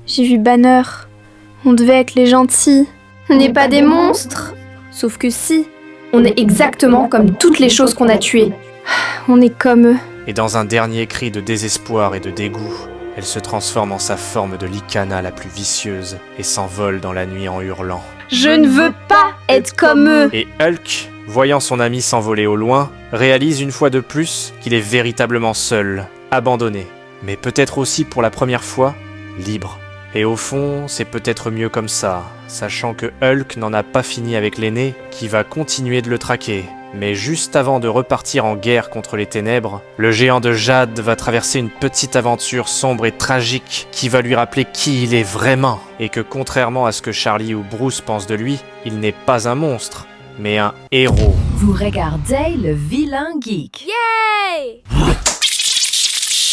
J'ai vu Banner. On devait être les gentils. On n'est pas des monstres. Sauf que si, on est exactement comme toutes les choses qu'on a tuées. On est comme eux. Et dans un dernier cri de désespoir et de dégoût, elle se transforme en sa forme de Lycana la plus vicieuse et s'envole dans la nuit en hurlant. Je ne veux pas être comme eux. Et Hulk, voyant son ami s'envoler au loin, réalise une fois de plus qu'il est véritablement seul, abandonné, mais peut-être aussi pour la première fois, libre. Et au fond, c'est peut-être mieux comme ça, sachant que Hulk n'en a pas fini avec l'aîné, qui va continuer de le traquer. Mais juste avant de repartir en guerre contre les ténèbres, le géant de jade va traverser une petite aventure sombre et tragique qui va lui rappeler qui il est vraiment, et que contrairement à ce que Charlie ou Bruce pensent de lui, il n'est pas un monstre, mais un héros. Vous regardez le vilain geek.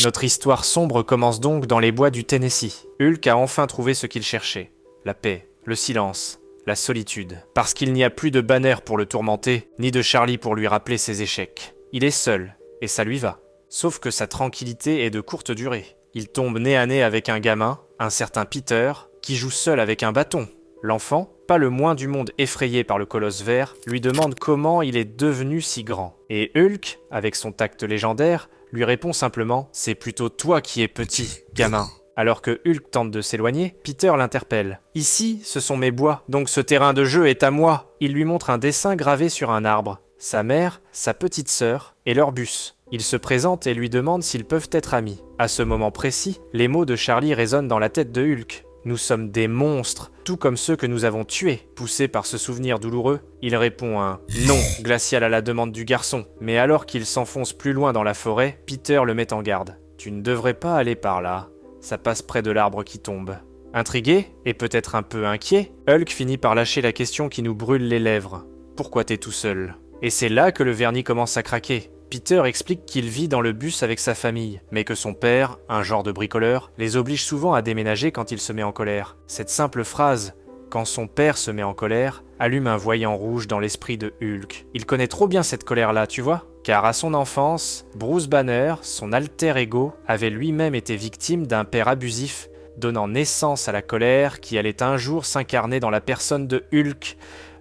Notre histoire sombre commence donc dans les bois du Tennessee. Hulk a enfin trouvé ce qu'il cherchait. La paix, le silence, la solitude. Parce qu'il n'y a plus de Banner pour le tourmenter, ni de Charlie pour lui rappeler ses échecs. Il est seul, et ça lui va. Sauf que sa tranquillité est de courte durée. Il tombe nez à nez avec un gamin, un certain Peter, qui joue seul avec un bâton. L'enfant, pas le moins du monde effrayé par le colosse vert, lui demande comment il est devenu si grand. Et Hulk, avec son tact légendaire, lui répond simplement « C'est plutôt toi qui es petit, gamin ». Alors que Hulk tente de s'éloigner, Peter l'interpelle. « Ici, ce sont mes bois, donc ce terrain de jeu est à moi ». Il lui montre un dessin gravé sur un arbre. Sa mère, sa petite sœur et leur bus. Il se présente et lui demande s'ils peuvent être amis. À ce moment précis, les mots de Charlie résonnent dans la tête de Hulk. Nous sommes des monstres, tout comme ceux que nous avons tués. Poussé par ce souvenir douloureux, il répond un « non » glacial à la demande du garçon. Mais alors qu'il s'enfonce plus loin dans la forêt, Peter le met en garde. « Tu ne devrais pas aller par là. Ça passe près de l'arbre qui tombe. » Intrigué, et peut-être un peu inquiet, Hulk finit par lâcher la question qui nous brûle les lèvres. « Pourquoi t'es tout seul ?» Et c'est là que le vernis commence à craquer. Peter explique qu'il vit dans le bus avec sa famille, mais que son père, un genre de bricoleur, les oblige souvent à déménager quand il se met en colère. Cette simple phrase, « quand son père se met en colère », allume un voyant rouge dans l'esprit de Hulk. Il connaît trop bien cette colère-là, tu vois ? Car à son enfance, Bruce Banner, son alter ego, avait lui-même été victime d'un père abusif, donnant naissance à la colère qui allait un jour s'incarner dans la personne de Hulk,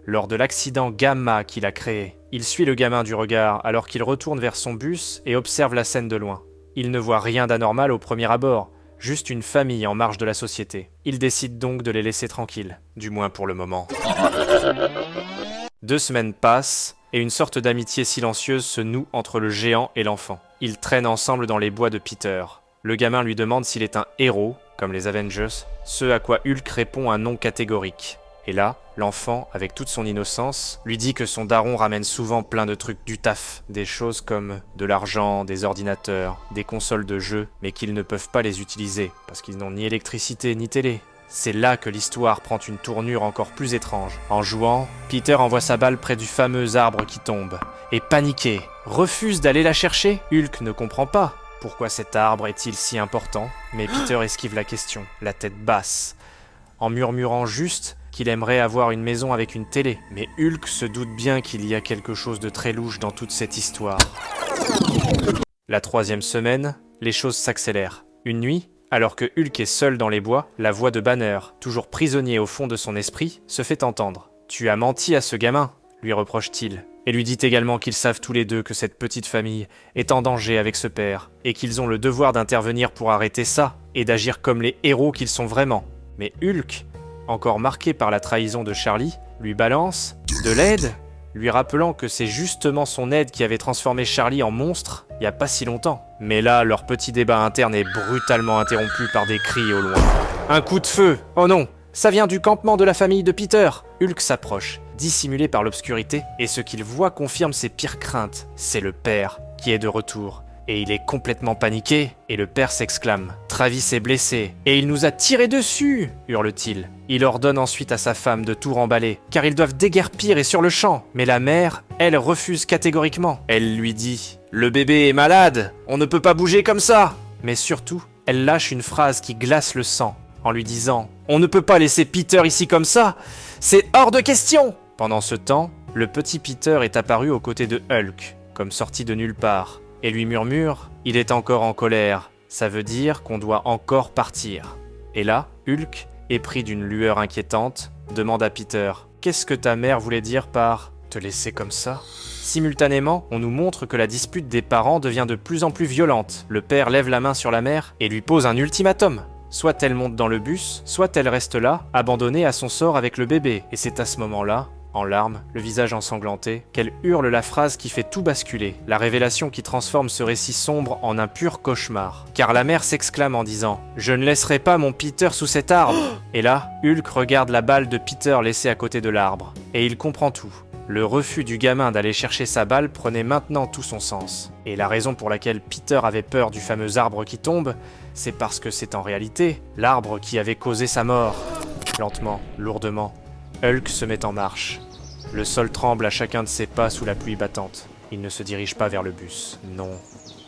lors de l'accident Gamma qu'il a créé. Il suit le gamin du regard alors qu'il retourne vers son bus et observe la scène de loin. Il ne voit rien d'anormal au premier abord, juste une famille en marge de la société. Il décide donc de les laisser tranquilles, du moins pour le moment. 2 semaines passent et une sorte d'amitié silencieuse se noue entre le géant et l'enfant. Ils traînent ensemble dans les bois de Peter. Le gamin lui demande s'il est un héros, comme les Avengers, ce à quoi Hulk répond un non catégorique. Et là, l'enfant, avec toute son innocence, lui dit que son daron ramène souvent plein de trucs du taf, des choses comme de l'argent, des ordinateurs, des consoles de jeux, mais qu'ils ne peuvent pas les utiliser, parce qu'ils n'ont ni électricité ni télé. C'est là que l'histoire prend une tournure encore plus étrange. En jouant, Peter envoie sa balle près du fameux arbre qui tombe. Et paniqué, refuse d'aller la chercher. Hulk ne comprend pas pourquoi cet arbre est-il si important, mais Peter esquive la question, la tête basse, en murmurant juste qu'il aimerait avoir une maison avec une télé. Mais Hulk se doute bien qu'il y a quelque chose de très louche dans toute cette histoire. La 3e semaine, les choses s'accélèrent. Une nuit, alors que Hulk est seul dans les bois, la voix de Banner, toujours prisonnier au fond de son esprit, se fait entendre. « Tu as menti à ce gamin », lui reproche-t-il, et lui dit également qu'ils savent tous les deux que cette petite famille est en danger avec ce père, et qu'ils ont le devoir d'intervenir pour arrêter ça, et d'agir comme les héros qu'ils sont vraiment. Mais Hulk, encore marqué par la trahison de Charlie, lui balance de l'aide, lui rappelant que c'est justement son aide qui avait transformé Charlie en monstre il y a pas si longtemps. Mais là, leur petit débat interne est brutalement interrompu par des cris au loin. Un coup de feu! Oh non! Ça vient du campement de la famille de Peter! Hulk s'approche, dissimulé par l'obscurité, et ce qu'il voit confirme ses pires craintes. C'est le père qui est de retour. Et il est complètement paniqué, et le père s'exclame. Travis est blessé, et il nous a tiré dessus, hurle-t-il. Il ordonne ensuite à sa femme de tout remballer, car ils doivent déguerpir et sur le champ. Mais la mère, elle refuse catégoriquement. Elle lui dit « Le bébé est malade, on ne peut pas bouger comme ça !» Mais surtout, elle lâche une phrase qui glace le sang, en lui disant « On ne peut pas laisser Peter ici comme ça, c'est hors de question !» Pendant ce temps, le petit Peter est apparu aux côtés de Hulk, comme sorti de nulle part, et lui murmure « Il est encore en colère, ça veut dire qu'on doit encore partir. » Et là, Hulk, épris d'une lueur inquiétante, demande à Peter « Qu'est-ce que ta mère voulait dire par « te laisser comme ça ?» Simultanément, on nous montre que la dispute des parents devient de plus en plus violente. Le père lève la main sur la mère et lui pose un ultimatum. Soit elle monte dans le bus, soit elle reste là, abandonnée à son sort avec le bébé. Et c'est à ce moment-là, en larmes, le visage ensanglanté, qu'elle hurle la phrase qui fait tout basculer, la révélation qui transforme ce récit sombre en un pur cauchemar. Car la mère s'exclame en disant « Je ne laisserai pas mon Peter sous cet arbre !» Et là, Hulk regarde la balle de Peter laissée à côté de l'arbre, et il comprend tout. Le refus du gamin d'aller chercher sa balle prenait maintenant tout son sens. Et la raison pour laquelle Peter avait peur du fameux arbre qui tombe, c'est parce que c'est en réalité l'arbre qui avait causé sa mort. Lentement, lourdement, Hulk se met en marche. Le sol tremble à chacun de ses pas sous la pluie battante. Il ne se dirige pas vers le bus, non.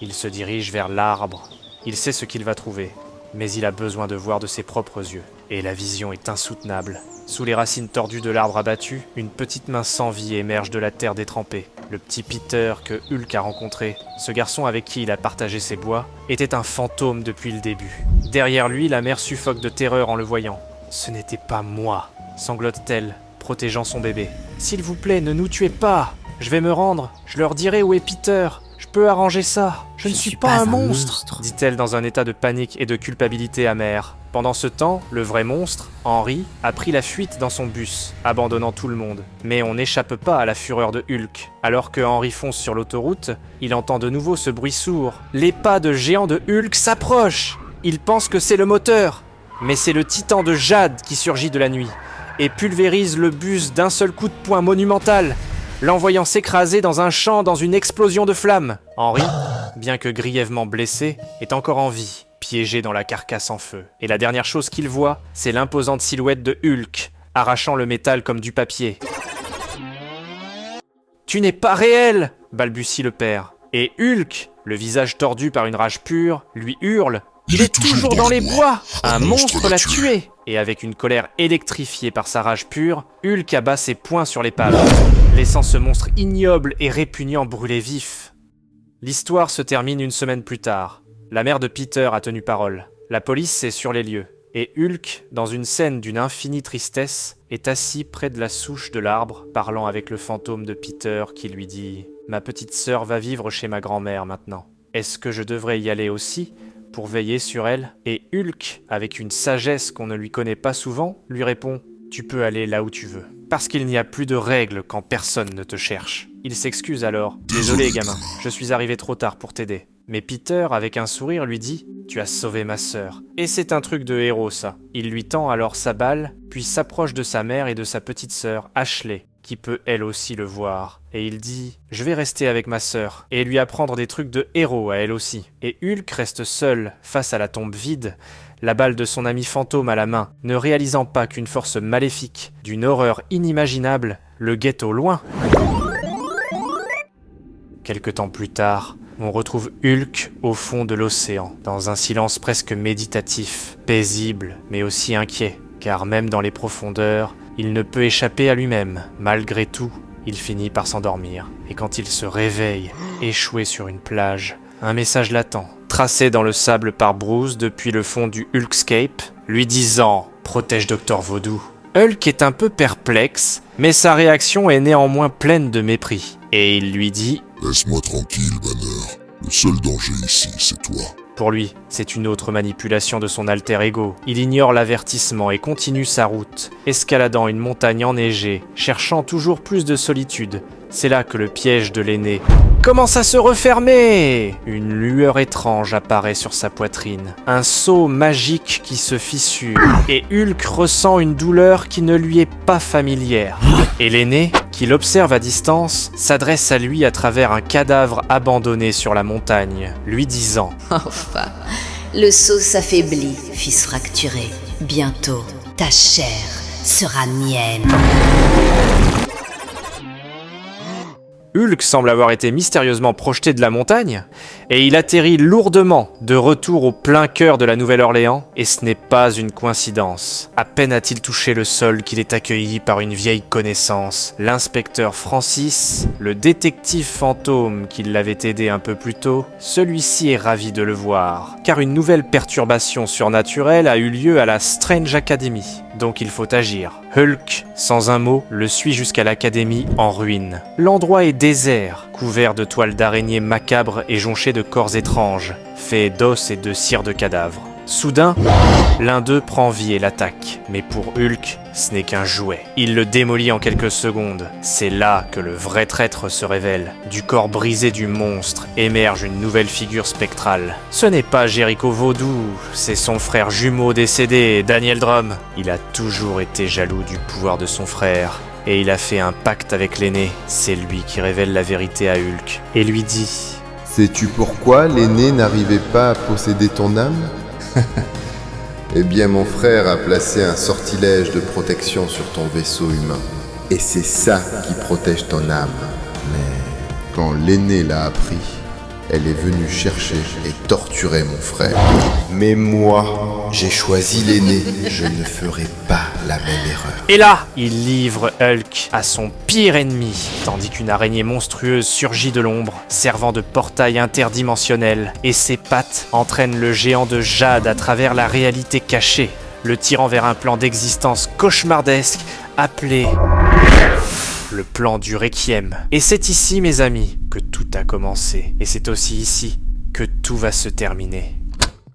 Il se dirige vers l'arbre. Il sait ce qu'il va trouver, mais il a besoin de voir de ses propres yeux. Et la vision est insoutenable. Sous les racines tordues de l'arbre abattu, une petite main sans vie émerge de la terre détrempée. Le petit Peter que Hulk a rencontré, ce garçon avec qui il a partagé ses bois, était un fantôme depuis le début. Derrière lui, la mère suffoque de terreur en le voyant. « Ce n'était pas moi !» sanglote-t-elle, protégeant son bébé. « S'il vous plaît, ne nous tuez pas! Je vais me rendre, je leur dirai où est Peter. Je peux arranger ça. Je ne suis pas un monstre, dit-elle dans un état de panique et de culpabilité amère. Pendant ce temps, le vrai monstre, Henry, a pris la fuite dans son bus, abandonnant tout le monde. Mais on n'échappe pas à la fureur de Hulk. Alors que Henry fonce sur l'autoroute, il entend de nouveau ce bruit sourd. Les pas de géant de Hulk s'approchent. Il pense que c'est le moteur. Mais c'est le titan de jade qui surgit de la nuit et pulvérise le bus d'un seul coup de poing monumental, l'envoyant s'écraser dans un champ dans une explosion de flammes. Henry, bien que grièvement blessé, est encore en vie, piégé dans la carcasse en feu. Et la dernière chose qu'il voit, c'est l'imposante silhouette de Hulk, arrachant le métal comme du papier. « Tu n'es pas réel !» balbutie le père. Et Hulk, le visage tordu par une rage pure, lui hurle « Il est toujours dans les bois! Un monstre l'a tué !» Et avec une colère électrifiée par sa rage pure, Hulk abat ses poings sur l'épave, laissant ce monstre ignoble et répugnant brûler vif. L'histoire se termine une semaine plus tard. La mère de Peter a tenu parole. La police est sur les lieux. Et Hulk, dans une scène d'une infinie tristesse, est assis près de la souche de l'arbre, parlant avec le fantôme de Peter qui lui dit « Ma petite sœur va vivre chez ma grand-mère maintenant. Est-ce que je devrais y aller aussi pour veiller sur elle ?» Et Hulk, avec une sagesse qu'on ne lui connaît pas souvent, lui répond « Tu peux aller là où tu veux. Parce qu'il n'y a plus de règles quand personne ne te cherche. » Il s'excuse alors. « Désolé gamin, je suis arrivé trop tard pour t'aider. » Mais Peter, avec un sourire, lui dit « Tu as sauvé ma sœur. » Et c'est un truc de héros, ça. Il lui tend alors sa balle, puis s'approche de sa mère et de sa petite sœur, Ashley, qui peut elle aussi le voir. Et il dit « Je vais rester avec ma sœur et lui apprendre des trucs de héros à elle aussi. » Et Hulk reste seul face à la tombe vide, la balle de son ami fantôme à la main, ne réalisant pas qu'une force maléfique, d'une horreur inimaginable, le guette au loin. Quelque temps plus tard, on retrouve Hulk au fond de l'océan, dans un silence presque méditatif, paisible, mais aussi inquiet, car même dans les profondeurs, il ne peut échapper à lui-même. Malgré tout, il finit par s'endormir, et quand il se réveille, échoué sur une plage, un message l'attend, tracé dans le sable par Bruce depuis le fond du Hulkscape, lui disant « Protège Dr Vaudou ». Hulk est un peu perplexe, mais sa réaction est néanmoins pleine de mépris, et il lui dit « Laisse-moi tranquille, Banner. Le seul danger ici, c'est toi. » Pour lui, c'est une autre manipulation de son alter ego. Il ignore l'avertissement et continue sa route, escaladant une montagne enneigée, cherchant toujours plus de solitude. C'est là que le piège de l'aîné commence à se refermer. Une lueur étrange apparaît sur sa poitrine, un sceau magique qui se fissure, et Hulk ressent une douleur qui ne lui est pas familière. Et l'aîné, qui l'observe à distance, s'adresse à lui à travers un cadavre abandonné sur la montagne, lui disant « Enfin, le sceau s'affaiblit, fils fracturé. Bientôt, ta chair sera mienne. » Hulk semble avoir été mystérieusement projeté de la montagne, et il atterrit lourdement de retour au plein cœur de la Nouvelle-Orléans, et ce n'est pas une coïncidence. À peine a-t-il touché le sol qu'il est accueilli par une vieille connaissance, l'inspecteur Francis, le détective fantôme qui l'avait aidé un peu plus tôt. Celui-ci est ravi de le voir, car une nouvelle perturbation surnaturelle a eu lieu à la Strange Academy, donc il faut agir. Hulk, sans un mot, le suit jusqu'à l'académie en ruine. L'endroit est désert, couvert de toiles d'araignées macabres et jonché de corps étranges, faits d'os et de cire de cadavres. Soudain, l'un d'eux prend vie et l'attaque. Mais pour Hulk, ce n'est qu'un jouet. Il le démolit en quelques secondes. C'est là que le vrai traître se révèle. Du corps brisé du monstre émerge une nouvelle figure spectrale. Ce n'est pas Jericho Vaudou, c'est son frère jumeau décédé, Daniel Drum. Il a toujours été jaloux du pouvoir de son frère. Et il a fait un pacte avec l'aîné. C'est lui qui révèle la vérité à Hulk. Et lui dit... Sais-tu pourquoi l'aîné n'arrivait pas à posséder ton âme ? Eh bien, mon frère a placé un sortilège de protection sur ton vaisseau humain. Et c'est ça qui protège ton âme. Mais quand l'aîné l'a appris, elle est venue chercher et torturer mon frère. Mais moi, j'ai choisi l'aîné. Je ne ferai pas la même erreur. Et là, il livre Hulk à son pire ennemi, tandis qu'une araignée monstrueuse surgit de l'ombre, servant de portail interdimensionnel, et ses pattes entraînent le géant de jade à travers la réalité cachée, le tirant vers un plan d'existence cauchemardesque appelé... le plan du Requiem. Et c'est ici, mes amis, que tout a commencé. Et c'est aussi ici que tout va se terminer.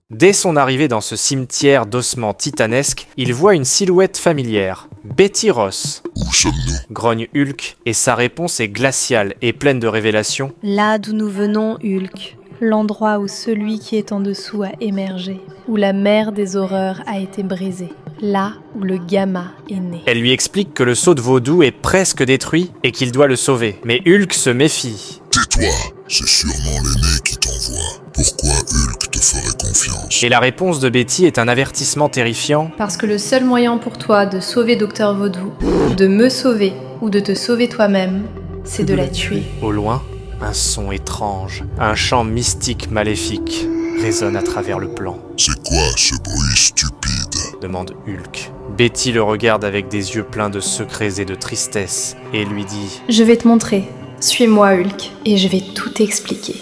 Dès son arrivée dans ce cimetière d'ossements titanesques, il voit une silhouette familière. Betty Ross. Où sommes-nous ? Grogne Hulk, et sa réponse est glaciale et pleine de révélations. Là d'où nous venons, Hulk. L'endroit où celui qui est en dessous a émergé. Où la mer des horreurs a été brisée. Là où le Gamma est né. Elle lui explique que le sceau de Vaudou est presque détruit et qu'il doit le sauver. Mais Hulk se méfie. Tais-toi, c'est sûrement l'aîné qui t'envoie. Pourquoi Hulk te ferait confiance ? Et la réponse de Betty est un avertissement terrifiant. Parce que le seul moyen pour toi de sauver Dr Vaudou, de me sauver ou de te sauver toi-même, c'est de la tuer. Au loin, un son étrange, un chant mystique maléfique résonne à travers le plan. C'est quoi ce bruit stupide ? Demande Hulk. Betty le regarde avec des yeux pleins de secrets et de tristesse et lui dit « Je vais te montrer. Suis-moi, Hulk, et je vais tout t'expliquer. »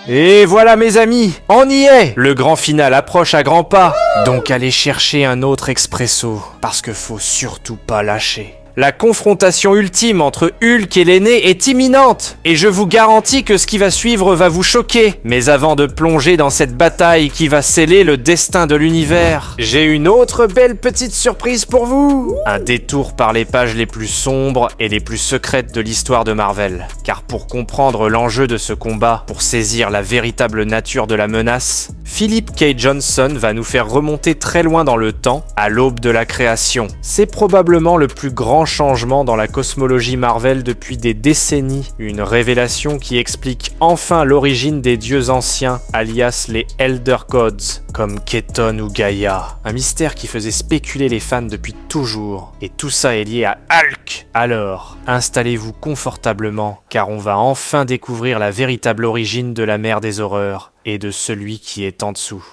Et voilà mes amis, on y est! Le grand final approche à grands pas. Donc allez chercher un autre expresso, parce que faut surtout pas lâcher. La confrontation ultime entre Hulk et l'aîné est imminente, et je vous garantis que ce qui va suivre va vous choquer. Mais avant de plonger dans cette bataille qui va sceller le destin de l'univers, j'ai une autre belle petite surprise pour vous. Un détour par les pages les plus sombres et les plus secrètes de l'histoire de Marvel. Car pour comprendre l'enjeu de ce combat, pour saisir la véritable nature de la menace, Philip K. Johnson va nous faire remonter très loin dans le temps, à l'aube de la création. C'est probablement le plus grand changement dans la cosmologie Marvel depuis des décennies, une révélation qui explique enfin l'origine des dieux anciens, alias les Elder Gods, comme Keton ou Gaïa. Un mystère qui faisait spéculer les fans depuis toujours. Et tout ça est lié à Hulk. Alors, installez-vous confortablement, car on va enfin découvrir la véritable origine de la mer des horreurs, et de celui qui est en dessous.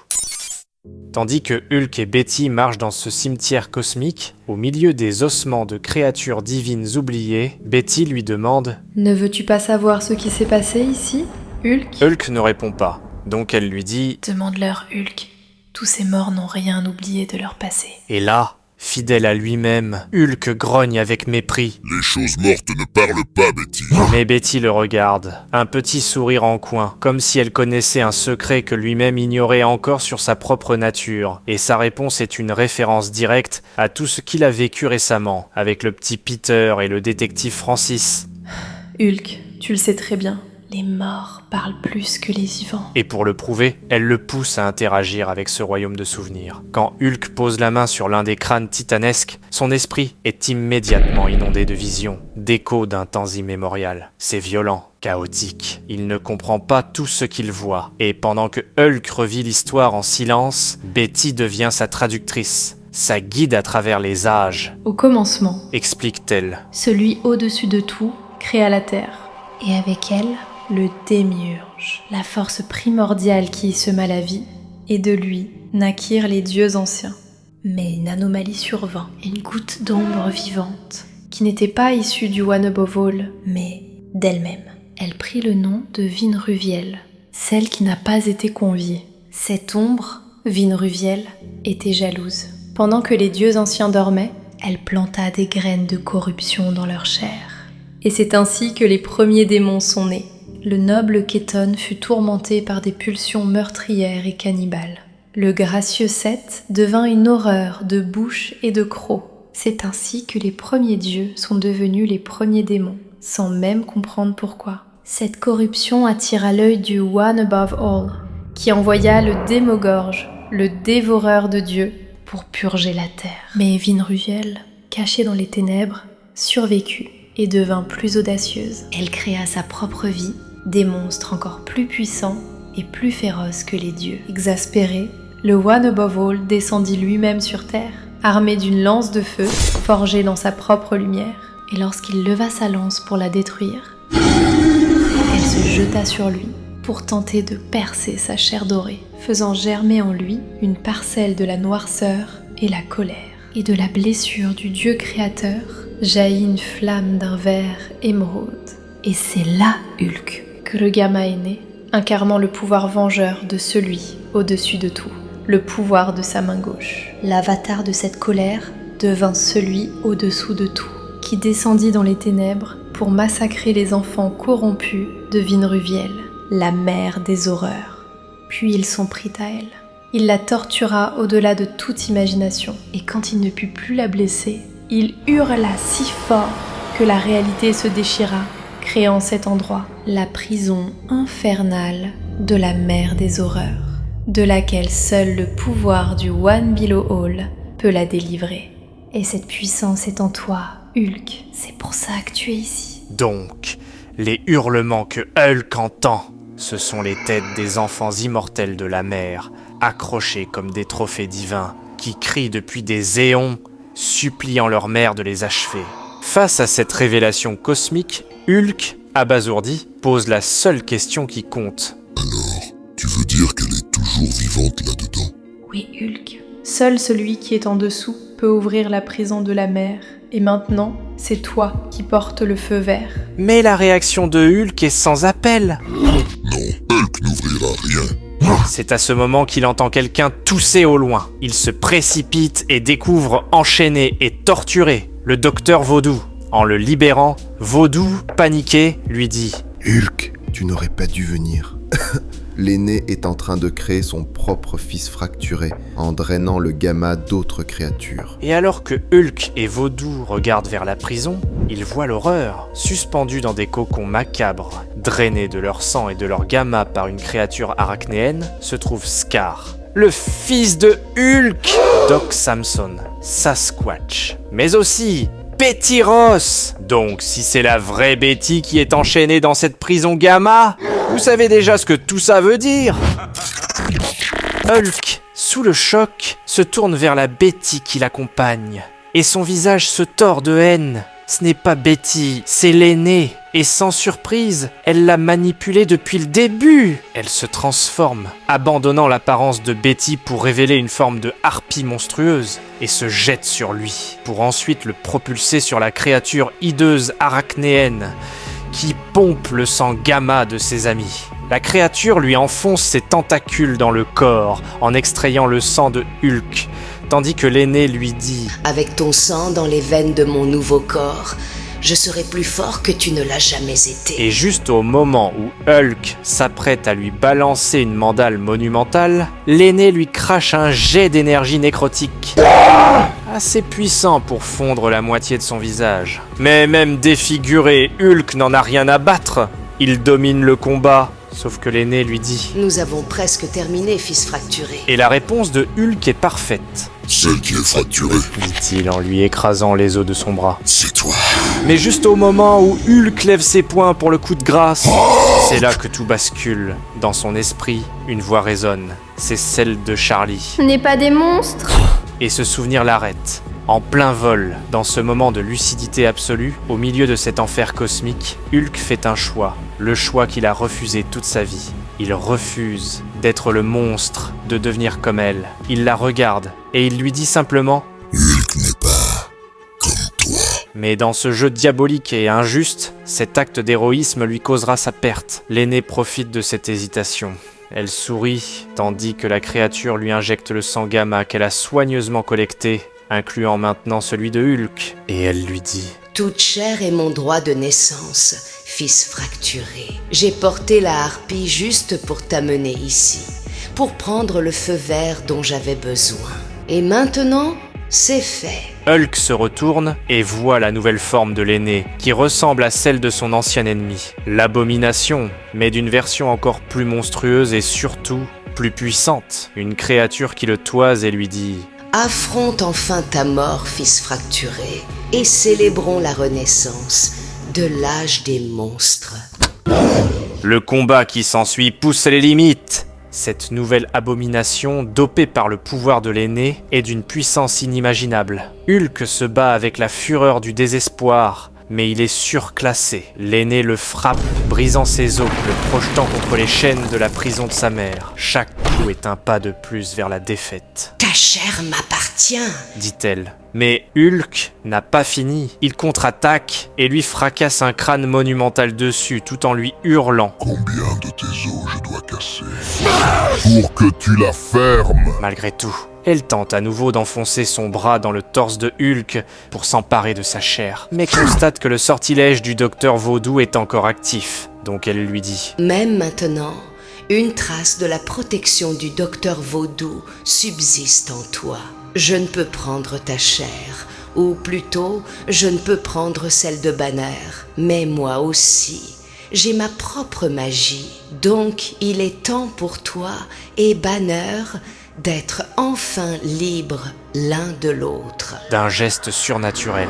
Tandis que Hulk et Betty marchent dans ce cimetière cosmique, au milieu des ossements de créatures divines oubliées, Betty lui demande « Ne veux-tu pas savoir ce qui s'est passé ici, Hulk ?» Hulk ne répond pas, donc elle lui dit « Demande-leur, Hulk. Tous ces morts n'ont rien oublié de leur passé. » Et là, fidèle à lui-même, Hulk grogne avec mépris. « Les choses mortes ne parlent pas, Betty. » Mais Betty le regarde, un petit sourire en coin, comme si elle connaissait un secret que lui-même ignorait encore sur sa propre nature. Et sa réponse est une référence directe à tout ce qu'il a vécu récemment, avec le petit Peter et le détective Francis. Hulk, tu le sais très bien. Les morts parlent plus que les vivants. Et pour le prouver, elle le pousse à interagir avec ce royaume de souvenirs. Quand Hulk pose la main sur l'un des crânes titanesques, son esprit est immédiatement inondé de visions, d'échos d'un temps immémorial. C'est violent, chaotique. Il ne comprend pas tout ce qu'il voit. Et pendant que Hulk revit l'histoire en silence, Betty devient sa traductrice. Sa guide à travers les âges. Au commencement, explique-t-elle, celui au-dessus de tout créa la Terre. Et avec elle, le démiurge, la force primordiale qui y sema la vie, et de lui naquirent les dieux anciens. Mais une anomalie survint, une goutte d'ombre vivante, qui n'était pas issue du One Above All, mais d'elle-même. Elle prit le nom de Vinruviel, celle qui n'a pas été conviée. Cette ombre, Vinruviel, était jalouse. Pendant que les dieux anciens dormaient, elle planta des graines de corruption dans leur chair. Et c'est ainsi que les premiers démons sont nés. Le noble Keton fut tourmenté par des pulsions meurtrières et cannibales. Le gracieux Seth devint une horreur de bouche et de crocs. C'est ainsi que les premiers dieux sont devenus les premiers démons, sans même comprendre pourquoi. Cette corruption attira l'œil du One Above All, qui envoya le Démogorge, le dévoreur de dieux, pour purger la terre. Mais Vinruviel, cachée dans les ténèbres, survécut et devint plus audacieuse. Elle créa sa propre vie, des monstres encore plus puissants et plus féroces que les dieux. Exaspéré, le One Above All descendit lui-même sur terre, armé d'une lance de feu forgée dans sa propre lumière. Et lorsqu'il leva sa lance pour la détruire, elle se jeta sur lui pour tenter de percer sa chair dorée, faisant germer en lui une parcelle de la noirceur et la colère. Et de la blessure du dieu créateur jaillit une flamme d'un vert émeraude. Et c'est là, Hulk, que le Gamma est né, incarnant le pouvoir vengeur de celui au-dessus de tout, le pouvoir de sa main gauche. L'avatar de cette colère devint celui au-dessous de tout, qui descendit dans les ténèbres pour massacrer les enfants corrompus de Vinruviel, la mère des horreurs. Puis il s'en prit à elle. Il la tortura au-delà de toute imagination, et quand il ne put plus la blesser, il hurla si fort que la réalité se déchira, créant cet endroit, la prison infernale de la mer des horreurs, de laquelle seul le pouvoir du One Below All peut la délivrer. Et cette puissance est en toi, Hulk, c'est pour ça que tu es ici. Donc, les hurlements que Hulk entend, ce sont les têtes des enfants immortels de la mer, accrochés comme des trophées divins, qui crient depuis des éons, suppliant leur mère de les achever. Face à cette révélation cosmique, Hulk, abasourdi, pose la seule question qui compte. Alors, tu veux dire qu'elle est toujours vivante là-dedans? Oui, Hulk. Seul celui qui est en dessous peut ouvrir la prison de la mer. Et maintenant, c'est toi qui portes le feu vert. Mais la réaction de Hulk est sans appel. Non, Hulk n'ouvrira rien. C'est à ce moment qu'il entend quelqu'un tousser au loin. Il se précipite et découvre enchaîné et torturé le docteur Vaudou. En le libérant, Vaudou, paniqué, lui dit « Hulk, tu n'aurais pas dû venir. » L'aîné est en train de créer son propre fils fracturé, en drainant le gamma d'autres créatures. Et alors que Hulk et Vaudou regardent vers la prison, ils voient l'horreur, suspendue dans des cocons macabres, Drainés de leur sang et de leur gamma par une créature arachnéenne, se trouve Scar, le fils de Hulk, Doc Samson, Sasquatch, mais aussi Betty Ross. Donc si c'est la vraie Betty qui est enchaînée dans cette prison gamma, vous savez déjà ce que tout ça veut dire. Hulk, sous le choc, se tourne vers la Betty qui l'accompagne, et son visage se tord de haine. Ce n'est pas Betty, c'est l'aînée. Et sans surprise, elle l'a manipulée depuis le début. Elle se transforme, abandonnant l'apparence de Betty pour révéler une forme de harpie monstrueuse, et se jette sur lui, pour ensuite le propulser sur la créature hideuse arachnéenne, qui pompe le sang gamma de ses amis. La créature lui enfonce ses tentacules dans le corps, en extrayant le sang de Hulk, tandis que l'aîné lui dit « Avec ton sang dans les veines de mon nouveau corps, je serai plus fort que tu ne l'as jamais été. » Et juste au moment où Hulk s'apprête à lui balancer une mandale monumentale, l'aîné lui crache un jet d'énergie nécrotique. Assez puissant pour fondre la moitié de son visage. Mais même défiguré, Hulk n'en a rien à battre. Il domine le combat. Sauf que l'aîné lui dit « Nous avons presque terminé, fils fracturé. » Et la réponse de Hulk est parfaite. « Celle qui est fracturée, dit-il en lui écrasant les os de son bras. C'est toi. » Mais juste au moment où Hulk lève ses poings pour le coup de grâce, c'est là que tout bascule. Dans son esprit, une voix résonne. C'est celle de Charlie. On n'est pas des monstres. Et ce souvenir l'arrête. En plein vol, dans ce moment de lucidité absolue, au milieu de cet enfer cosmique, Hulk fait un choix. Le choix qu'il a refusé toute sa vie. Il refuse d'être le monstre, de devenir comme elle. Il la regarde et il lui dit simplement « Hulk n'est pas comme toi. » Mais dans ce jeu diabolique et injuste, cet acte d'héroïsme lui causera sa perte. L'aîné profite de cette hésitation. Elle sourit, tandis que la créature lui injecte le sang gamma qu'elle a soigneusement collecté, incluant maintenant celui de Hulk. Et elle lui dit « Toute chair est mon droit de naissance, fils fracturé. J'ai porté la harpie juste pour t'amener ici, pour prendre le feu vert dont j'avais besoin. Et maintenant, c'est fait. » Hulk se retourne et voit la nouvelle forme de l'aîné, qui ressemble à celle de son ancien ennemi. L'abomination, mais d'une version encore plus monstrueuse et surtout plus puissante. Une créature qui le toise et lui dit « Affronte enfin ta mort, fils fracturé, et célébrons la renaissance de l'âge des monstres. » Le combat qui s'ensuit pousse les limites. Cette nouvelle abomination, dopée par le pouvoir de l'aîné, est d'une puissance inimaginable. Hulk se bat avec la fureur du désespoir, mais il est surclassé. L'aîné le frappe, brisant ses os, le projetant contre les chaînes de la prison de sa mère. Chaque coup est un pas de plus vers la défaite. « Ta chair m'appartient !» dit-elle. Mais Hulk n'a pas fini. Il contre-attaque et lui fracasse un crâne monumental dessus tout en lui hurlant. « Combien de tes os je dois casser pour que tu la fermes ?» Malgré tout, elle tente à nouveau d'enfoncer son bras dans le torse de Hulk pour s'emparer de sa chair, mais constate que le sortilège du docteur Vaudou est encore actif. Donc elle lui dit « Même maintenant, une trace de la protection du docteur Vaudou subsiste en toi. Je ne peux prendre ta chair, ou plutôt, je ne peux prendre celle de Banner, mais moi aussi, j'ai ma propre magie. Donc, il est temps pour toi et Banner d'être enfin libres l'un de l'autre. » D'un geste surnaturel,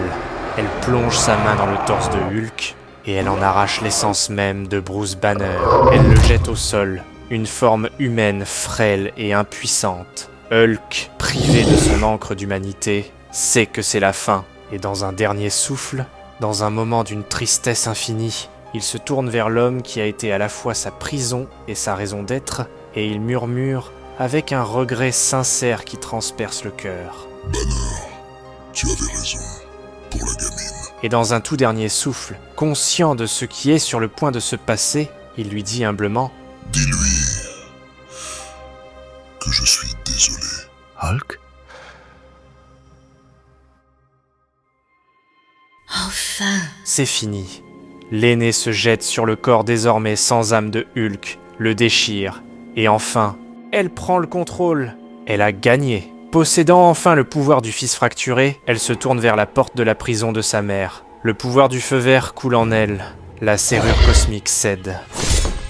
elle plonge sa main dans le torse de Hulk et elle en arrache l'essence même de Bruce Banner. Elle le jette au sol, une forme humaine frêle et impuissante. Hulk, privé de son encre d'humanité, sait que c'est la fin, et dans un dernier souffle, dans un moment d'une tristesse infinie, il se tourne vers l'homme qui a été à la fois sa prison et sa raison d'être, et il murmure avec un regret sincère qui transperce le cœur. « Banner, tu avais raison, pour la gamine. » Et dans un tout dernier souffle, conscient de ce qui est sur le point de se passer, il lui dit humblement « Dis-lui que je suis désolé. » Hulk ? Enfin. C'est fini. L'aîné se jette sur le corps désormais sans âme de Hulk, le déchire, et enfin, elle prend le contrôle. Elle a gagné. Possédant enfin le pouvoir du fils fracturé, elle se tourne vers la porte de la prison de sa mère. Le pouvoir du feu vert coule en elle. La serrure cosmique cède.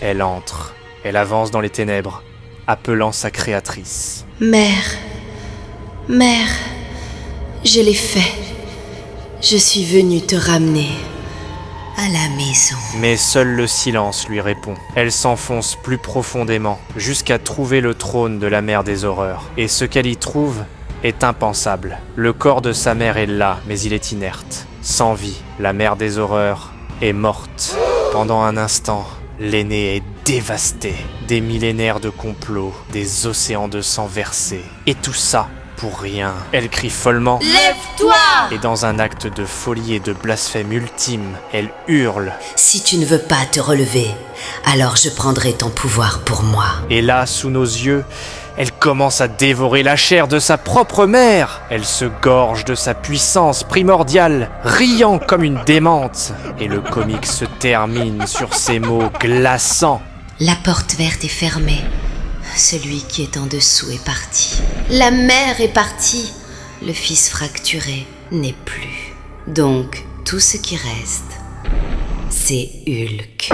Elle entre. Elle avance dans les ténèbres, appelant sa créatrice. Mère, je l'ai fait. Je suis venue te ramener à la maison. Mais seul le silence lui répond. Elle s'enfonce plus profondément, jusqu'à trouver le trône de la mère des horreurs. Et ce qu'elle y trouve est impensable. Le corps de sa mère est là, mais il est inerte. Sans vie, la mère des horreurs est morte. Pendant un instant, l'aîné est dévasté. Des millénaires de complots, des océans de sang versés. Et tout ça pour rien. Elle crie follement « Lève-toi !» Et dans un acte de folie et de blasphème ultime, elle hurle « Si tu ne veux pas te relever, alors je prendrai ton pouvoir pour moi. » Et là, sous nos yeux, elle commence à dévorer la chair de sa propre mère. Elle se gorge de sa puissance primordiale, riant comme une démente. Et le comique se termine sur ces mots glaçants. La porte verte est fermée. Celui qui est en dessous est parti. La mère est partie. Le fils fracturé n'est plus. Donc, tout ce qui reste, c'est Hulk.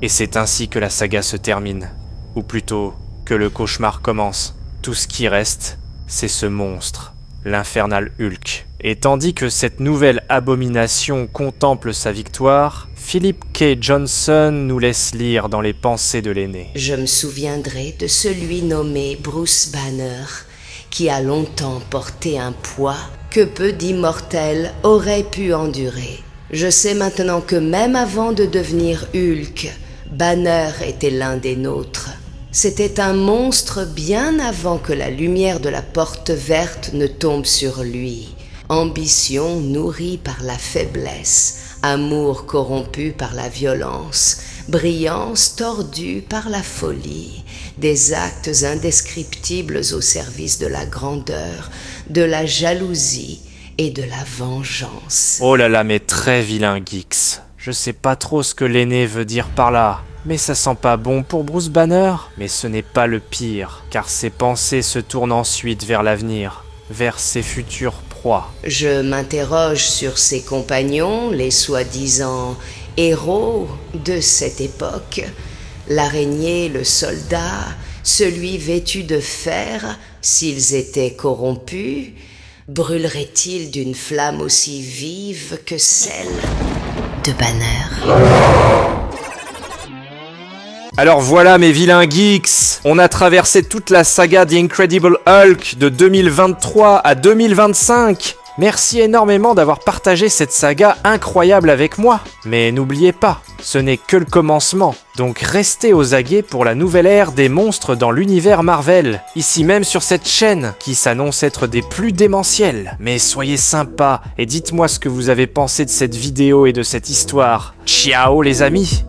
Et c'est ainsi que la saga se termine. Ou plutôt, que le cauchemar commence. Tout ce qui reste, c'est ce monstre, l'infernal Hulk. Et tandis que cette nouvelle abomination contemple sa victoire, Philip K. Johnson nous laisse lire dans les pensées de l'aîné. Je me souviendrai de celui nommé Bruce Banner, qui a longtemps porté un poids que peu d'immortels auraient pu endurer. Je sais maintenant que même avant de devenir Hulk, Banner était l'un des nôtres. C'était un monstre bien avant que la lumière de la porte verte ne tombe sur lui. Ambition nourrie par la faiblesse, amour corrompu par la violence, brillance tordue par la folie, des actes indescriptibles au service de la grandeur, de la jalousie et de la vengeance. Oh là là, mais très vilain Geeks. Je sais pas trop ce que l'aîné veut dire par là. Mais ça sent pas bon pour Bruce Banner. Mais ce n'est pas le pire, car ses pensées se tournent ensuite vers l'avenir, vers ses futures proies. Je m'interroge sur ses compagnons, les soi-disant héros de cette époque. L'araignée, le soldat, celui vêtu de fer, s'ils étaient corrompus, brûlerait-il d'une flamme aussi vive que celle de Banner? Alors voilà mes vilains geeks, on a traversé toute la saga The Incredible Hulk de 2023 à 2025. Merci énormément d'avoir partagé cette saga incroyable avec moi. Mais n'oubliez pas, ce n'est que le commencement. Donc restez aux aguets pour la nouvelle ère des monstres dans l'univers Marvel. Ici même sur cette chaîne, qui s'annonce être des plus démentiels. Mais soyez sympas et dites-moi ce que vous avez pensé de cette vidéo et de cette histoire. Ciao les amis!